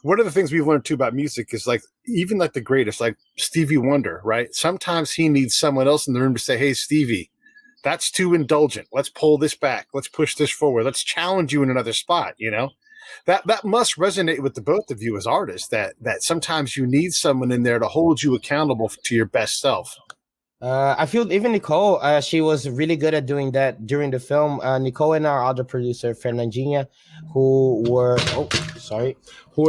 One of the things we've learned too about music is, like, even like the greatest, like Stevie Wonder, right? Sometimes he needs someone else in the room to say, hey, Stevie, that's too indulgent. Let's pull this back. Let's push this forward. Let's challenge you in another spot. That must resonate with the both of you as artists, that sometimes you need someone in there to hold you accountable to your best self. I feel even Nicole, she was really good at doing that during the film. Nicole and our other producer, Fernandinha, who were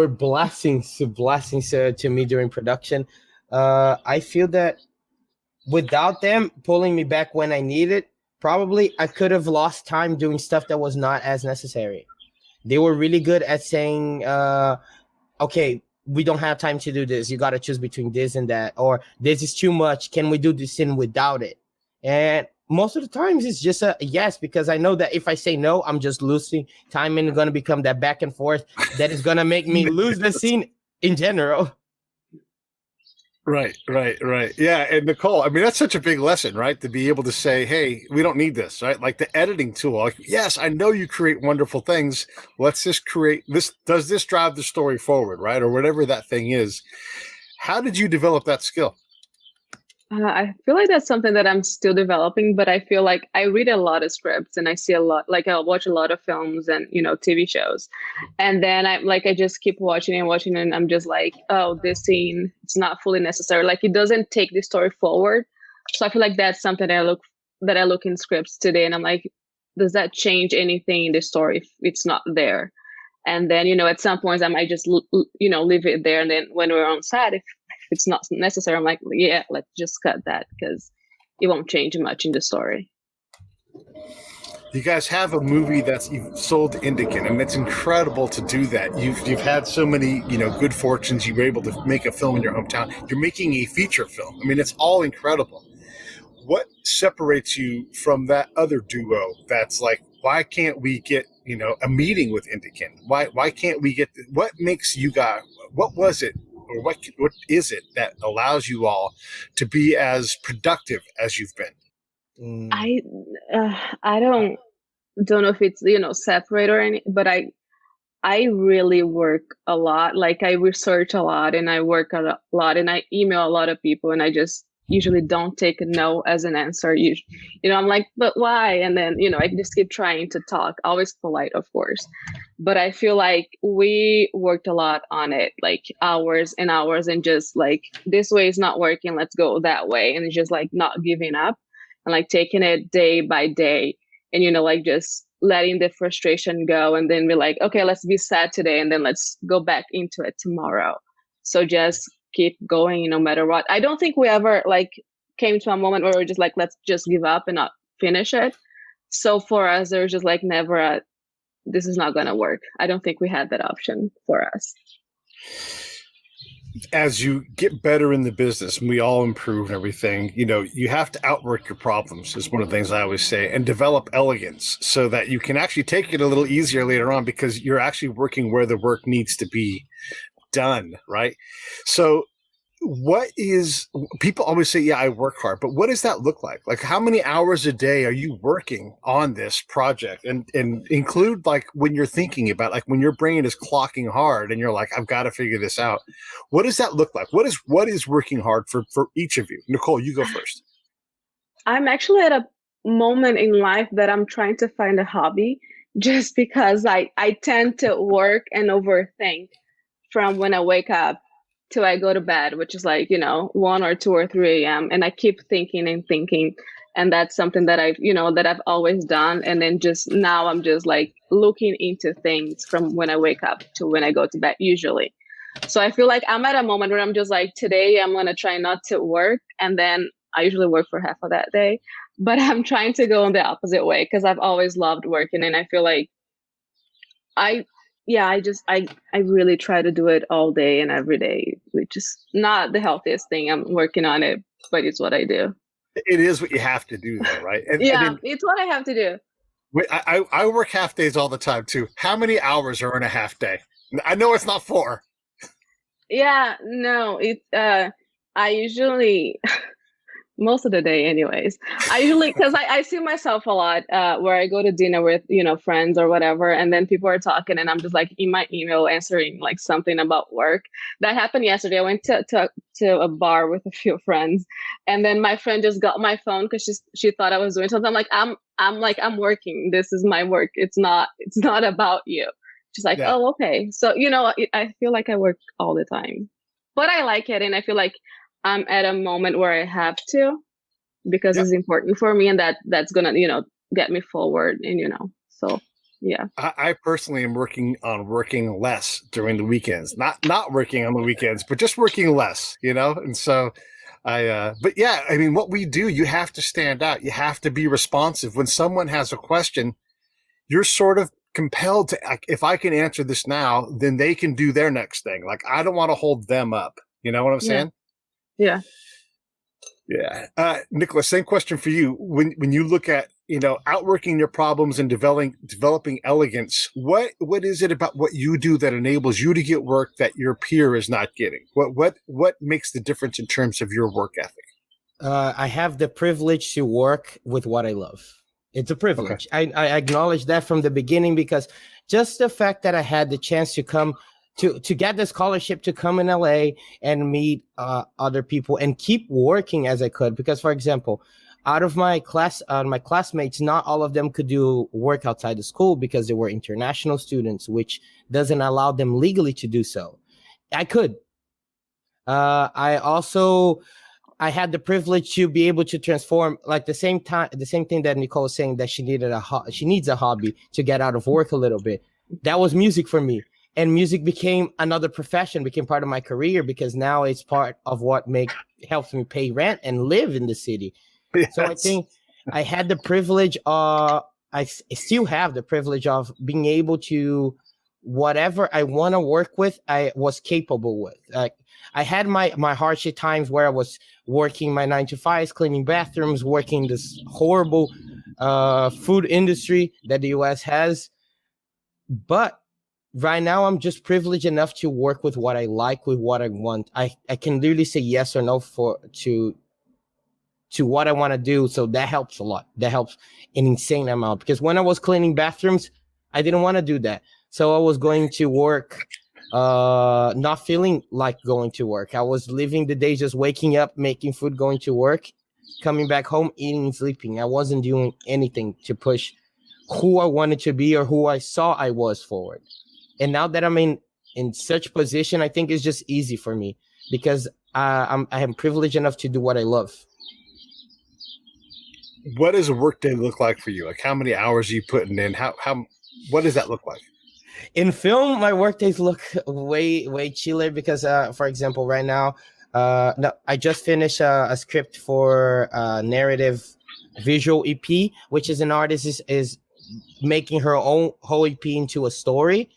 blessings to me during production. I feel that without them pulling me back when I needed, probably I could have lost time doing stuff that was not as necessary. They were really good at saying, okay, we don't have time to do this. You got to choose between this and that, or this is too much. Can we do this in without it? And most of the times it's just a yes, because I know that if I say no, I'm just losing time and going to become that back and forth that is going to make me lose the scene in general. Right. Yeah. And Nicole, I mean, that's such a big lesson, right? To be able to say, hey, we don't need this, right? Like the editing tool. Like, yes, I know you create wonderful things. Let's just create this. Does this drive the story forward, right? Or whatever that thing is. How did you develop that skill? I feel like that's something that I'm still developing, but I feel like I read a lot of scripts and I see a lot, like I'll watch a lot of films and, TV shows. I just keep watching and I'm just like, oh, this scene, it's not fully necessary. Like it doesn't take the story forward. So I feel like that's something that I look in scripts today and I'm like, does that change anything in the story if it's not there? And then, at some points I might just, leave it there. And then when we're on set, if it's not necessary, I'm like, yeah, let's just cut that because it won't change much in the story. You guys have a movie you've sold to Indican, and it's incredible to do that. You've had so many, good fortunes. You were able to make a film in your hometown. You're making a feature film. I mean, it's all incredible. What separates you from that other duo that's like, why can't we get, a meeting with Indican? Why can't we get, what makes you guys, what was it, or what is it that allows you all to be as productive as you've been? I don't know if it's separate or any, but I really work a lot. Like I research a lot and I work a lot and I email a lot of people and I just usually don't take a no as an answer. I'm like, but why? And then I just keep trying to talk. Always polite, of course, but I feel like we worked a lot on it, like hours and hours, and just like this way is not working. Let's go that way, and it's just like not giving up. And like taking it day by day and, like just letting the frustration go and then be like, okay, let's be sad today. And then let's go back into it tomorrow. So just keep going, no matter what. I don't think we ever like came to a moment where we're just like, let's just give up and not finish it. So for us, there's just like never this is not going to work. I don't think we had that option for us. As you get better in the business and we all improve and everything, you have to outwork your problems is one of the things I always say, and develop elegance so that you can actually take it a little easier later on because you're actually working where the work needs to be done, right? So people always say, yeah, I work hard, but what does that look like? Like how many hours a day are you working on this project? And include like when you're thinking about, like when your brain is clocking hard and you're like, I've got to figure this out. What does that look like? What is working hard for each of you? Nicole, you go first. I'm actually at a moment in life that I'm trying to find a hobby just because I tend to work and overthink from when I wake up till I go to bed, which is like, 1 or 2 or 3 a.m. And I keep thinking and thinking. And that's something that I've always done. And then just now I'm just like looking into things from when I wake up to when I go to bed usually. So I feel like I'm at a moment where I'm just like, today I'm going to try not to work. And then I usually work for half of that day, but I'm trying to go in the opposite way because I've always loved working. And I feel like I really try to do it all day and every day, which is not the healthiest thing. I'm working on it, but it's what I do. It is what you have to do though, right? And, it's what I have to do. I work half days all the time too. How many hours are in a half day? I know it's not 4. Yeah, no, I usually most of the day anyways. I usually, because I see myself a lot where I go to dinner with, friends or whatever, and then people are talking and I'm just like in my email answering like something about work. That happened yesterday. I went to a bar with a few friends and then my friend just got my phone because she thought I was doing something. I'm like, I'm working. This is my work. It's not about you. She's like, yeah. Oh, okay. So, I feel like I work all the time, but I like it. And I feel like I'm at a moment where I have to, because it's important for me, and that's gonna, get me forward. And so yeah. I personally am working less during the weekends, not working on the weekends, but just working less, And so but yeah, I mean, what we do, you have to stand out. You have to be responsive. When someone has a question, you're sort of compelled to, like, if I can answer this now, then they can do their next thing. Like, I don't want to hold them up. You know what I'm saying? Yeah. Yeah. Nicholas, same question for you. When you look at, outworking your problems and developing elegance, what is it about what you do that enables you to get work that your peer is not getting? What makes the difference in terms of your work ethic? I have the privilege to work with what I love. It's a privilege. Okay. I acknowledge that from the beginning, because just the fact that I had the chance to come to get the scholarship to come in LA and meet other people and keep working as I could. Because, for example, out of my classmates, not all of them could do work outside the school because they were international students, which doesn't allow them legally to do so. I could. I had the privilege to be able to transform, like the same thing that Nicole was saying, that she needs a hobby to get out of work a little bit. that was music for me. And music became another profession, became part of my career, because now it's part of what helps me pay rent and live in the city. Yes. So I think I had the privilege I still have the privilege of being able to, whatever I want to work with, I was capable with. I had my hardship times where I was working my 9 to 5s, cleaning bathrooms, working this horrible food industry that the US has. But right now, I'm just privileged enough to work with what I like, with what I want. I can literally say yes or no to what I want to do. So that helps a lot. That helps an insane amount. Because when I was cleaning bathrooms, I didn't want to do that. So I was going to work, not feeling like going to work. I was living the day just waking up, making food, going to work, coming back home, eating and sleeping. I wasn't doing anything to push who I wanted to be or who I saw I was forward. And now that I'm in such position, I think it's just easy for me, because I am privileged enough to do what I love. What does a workday look like for you? Like, how many hours are you putting in? What does that look like? In film, my workdays look way chiller because, for example, right now, I just finished a script for a narrative visual EP, which is an artist is making her own whole EP into a story.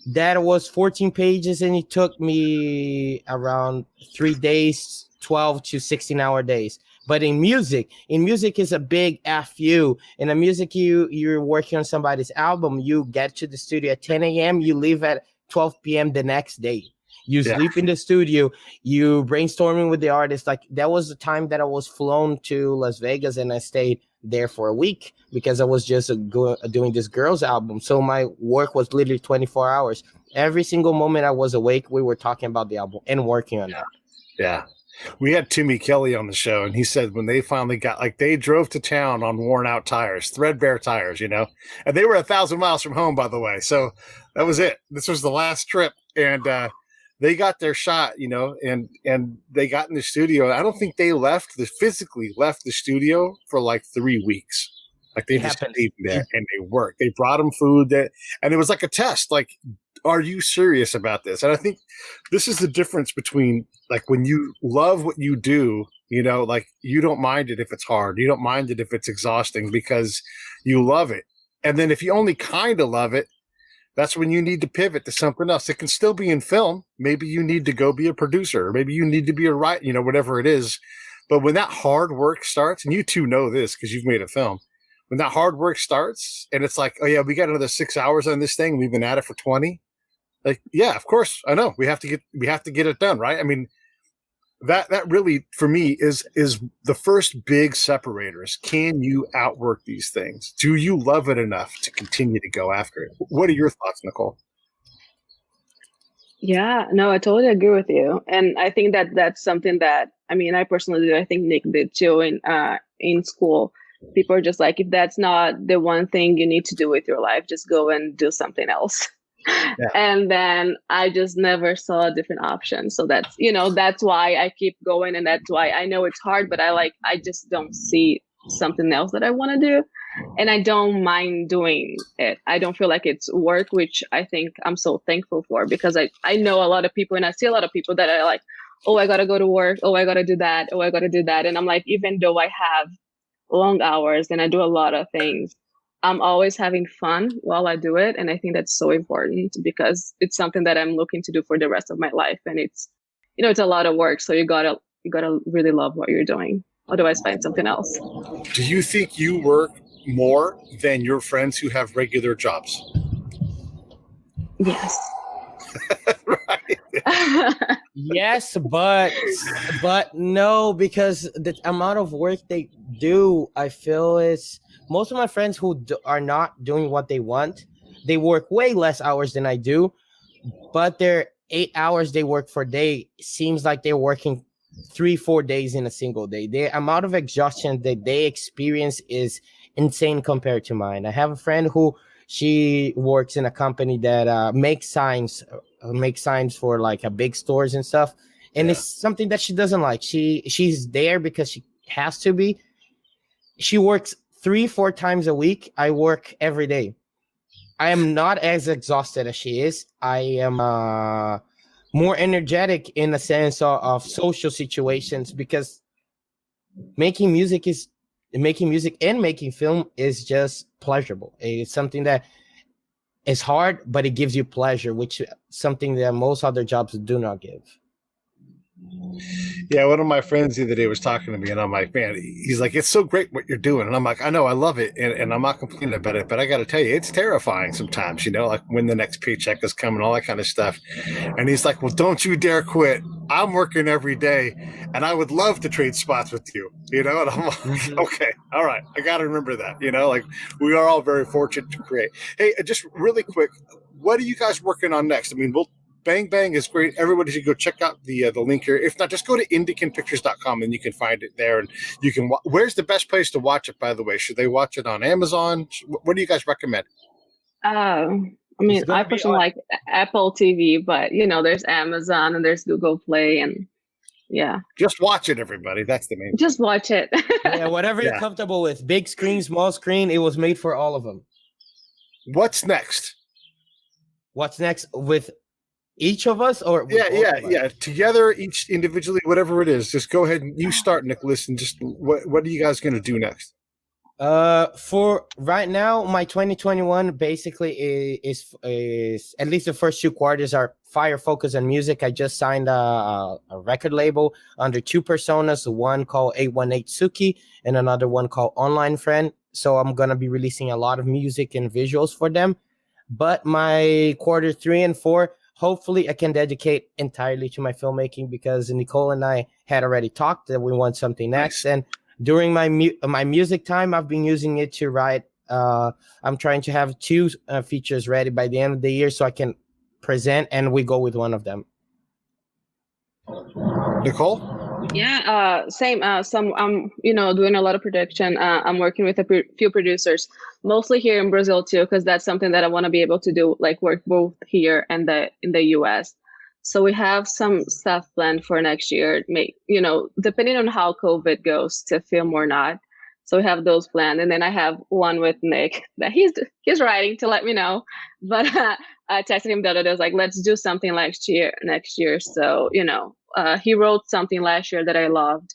That was 14 pages, and it took me around 3 days, 12 to 16-hour days. But in music is a big FU. In a music, you're working on somebody's album. You get to the studio at 10 a.m. You leave at 12 p.m. the next day. You sleep in the studio. You brainstorming with the artist. Like, that was the time that I was flown to Las Vegas, and I stayed there for a week because I was just doing this girl's album. So my work was literally 24 hours. Every single moment I was awake, we were talking about the album and working on it. Yeah. We had Timmy Kelly on the show, and he said when they finally got, like, they drove to town on worn out tires, threadbare tires, and they were 1,000 miles from home, by the way. So that was it. This was the last trip. And, they got their shot, and they got in the studio. I don't think they physically left the studio for like 3 weeks. Like, they just stayed there and they worked. They brought them food and it was like a test. Like, are you serious about this? And I think this is the difference between, like, when you love what you do, like, you don't mind it if it's hard. You don't mind it if it's exhausting because you love it. And then if you only kind of love it, that's when you need to pivot to something else. It can still be in film. Maybe you need to go be a producer. Or maybe you need to be a writer, whatever it is. But when that hard work starts, and you two know this because you've made a film, when that hard work starts and it's like, oh yeah, we got another 6 hours on this thing. We've been at it for 20. Like, yeah, of course. I know we have to get it done. Right. I mean, that really, for me, is the first big separators. Can you outwork these things? Do you love it enough to continue to go after it? What are your thoughts, Nicole? Yeah, no, I totally agree with you. And I think that that's something that, I personally did. I think Nick did too in school. People are just like, if that's not the one thing you need to do with your life, just go and do something else. Yeah. And then I just never saw a different option. So that's why I keep going. And that's why I know it's hard, but I just don't see something else that I want to do. And I don't mind doing it. I don't feel like it's work, which I think I'm so thankful for, because I know a lot of people, and I see a lot of people that are like, oh, I got to go to work. Oh, I got to do that. Oh, I got to do that. And I'm like, even though I have long hours and I do a lot of things, I'm always having fun while I do it. And I think that's so important because it's something that I'm looking to do for the rest of my life. And it's, it's a lot of work. So you gotta really love what you're doing. Otherwise find something else. Do you think you work more than your friends who have regular jobs? Yes. Right. Yes, but no, because the amount of work they do, I feel is most of my friends who are not doing what they want, they work way less hours than I do, but their 8 hours they work per day seems like they're working 3-4 days in a single day. The amount of exhaustion that they experience is insane compared to mine. I have a friend who she works in a company that makes signs for like a big stores and stuff. And it's something that she doesn't like. She's there because she has to be. She works 3-4 times a week. I work every day. I am not as exhausted as she is. I am more energetic in the sense of social situations, because making music and making film is just pleasurable. It's something that is hard, but it gives you pleasure, which is something that most other jobs do not give. Yeah, one of my friends the other day was talking to me, and I'm like, man, he's like, it's so great what you're doing. And I'm like, I know, I love it, and I'm not complaining about it, but I got to tell you, it's terrifying sometimes, like when the next paycheck is coming, all that kind of stuff. And he's like, well, don't you dare quit. I'm working every day, and I would love to trade spots with you, And I'm like, okay, all right, I got to remember that, like we are all very fortunate to create. Hey, just really quick, what are you guys working on next? I mean, Bang Bang is great. Everybody should go check out the link here. If not, just go to indicanpictures.com and you can find it there. And you can. Where's the best place to watch it, by the way? Should they watch it on Amazon? What do you guys recommend? I personally like Apple TV, but there's Amazon and there's Google Play, and yeah. Just watch it, everybody. That's the main. Just watch it. Yeah, whatever you're comfortable with. Big screen, small screen. It was made for all of them. What's next? What's next with each of us, or yeah, together, each individually, whatever it is. Just go ahead and you start, Nicholas, and just what are you guys going to do next? For right now, my 2021 basically is at least the first 2 quarters are fire focus on music. I just signed a record label under 2 personas, one called 818 Suki and another one called Online Friend. So I'm gonna be releasing a lot of music and visuals for them. But my quarter 3 and 4, hopefully I can dedicate entirely to my filmmaking, because Nicole and I had already talked that we want something next. And during my music time, I've been using it to write. I'm trying to have 2 features ready by the end of the year so I can present, and we go with one of them. Nicole? Yeah, same. I'm doing a lot of production. I'm working with a few producers, mostly here in Brazil too, because that's something that I want to be able to do, like work both here and in the US. So we have some stuff planned for next year. Depending on how COVID goes, to film or not. So we have those planned, and then I have one with Nick that he's writing to let me know. But I texted him the other day, I was like, let's do something next year. So he wrote something last year that I loved.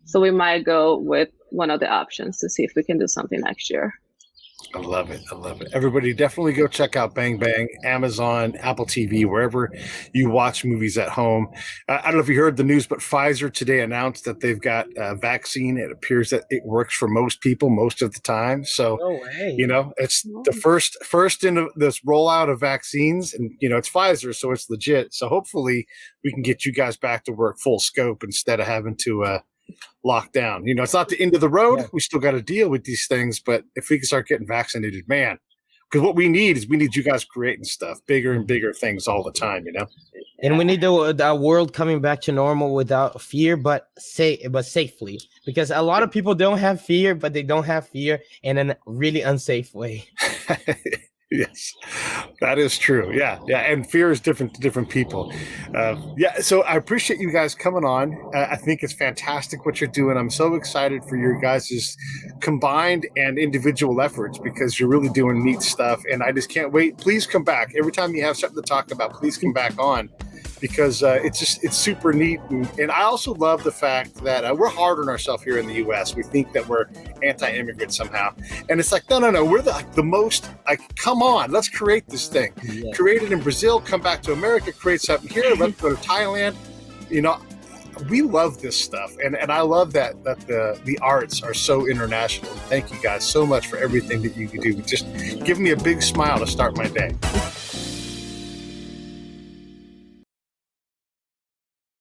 So we might go with one of the options to see if we can do something next year. I love it. Everybody definitely go check out Bang Bang, Amazon, Apple TV, wherever you watch movies at home. I don't know if you heard the news, but Pfizer today announced that they've got a vaccine. It appears that it works for most people most of the time. So, no way. It's the first in this rollout of vaccines, and, it's Pfizer, so it's legit. So hopefully we can get you guys back to work full scope instead of having to locked down. It's not the end of the road. Yeah. We still got to deal with these things, but if we can start getting vaccinated, man, because what we need you guys creating stuff, bigger and bigger things all the time, And we need the world coming back to normal without fear, but safely, because a lot of people don't have fear, but they don't have fear in a really unsafe way. Yes, that is true. Yeah. And fear is different to different people. So I appreciate you guys coming on. I think it's fantastic what you're doing. I'm so excited for your guys' combined and individual efforts, because you're really doing neat stuff. And I just can't wait. Please come back. Every time you have something to talk about, please come back on, because it's super neat. And I also love the fact that we're hard on ourselves here in the U.S. We think that we're anti-immigrant somehow. And it's like, no. We're the most, come on, let's create this thing. Yeah. Create it in Brazil, come back to America, create something here, let's go to Thailand. We love this stuff. And I love that the arts are so international. Thank you guys so much for everything that you do. Just give me a big smile to start my day.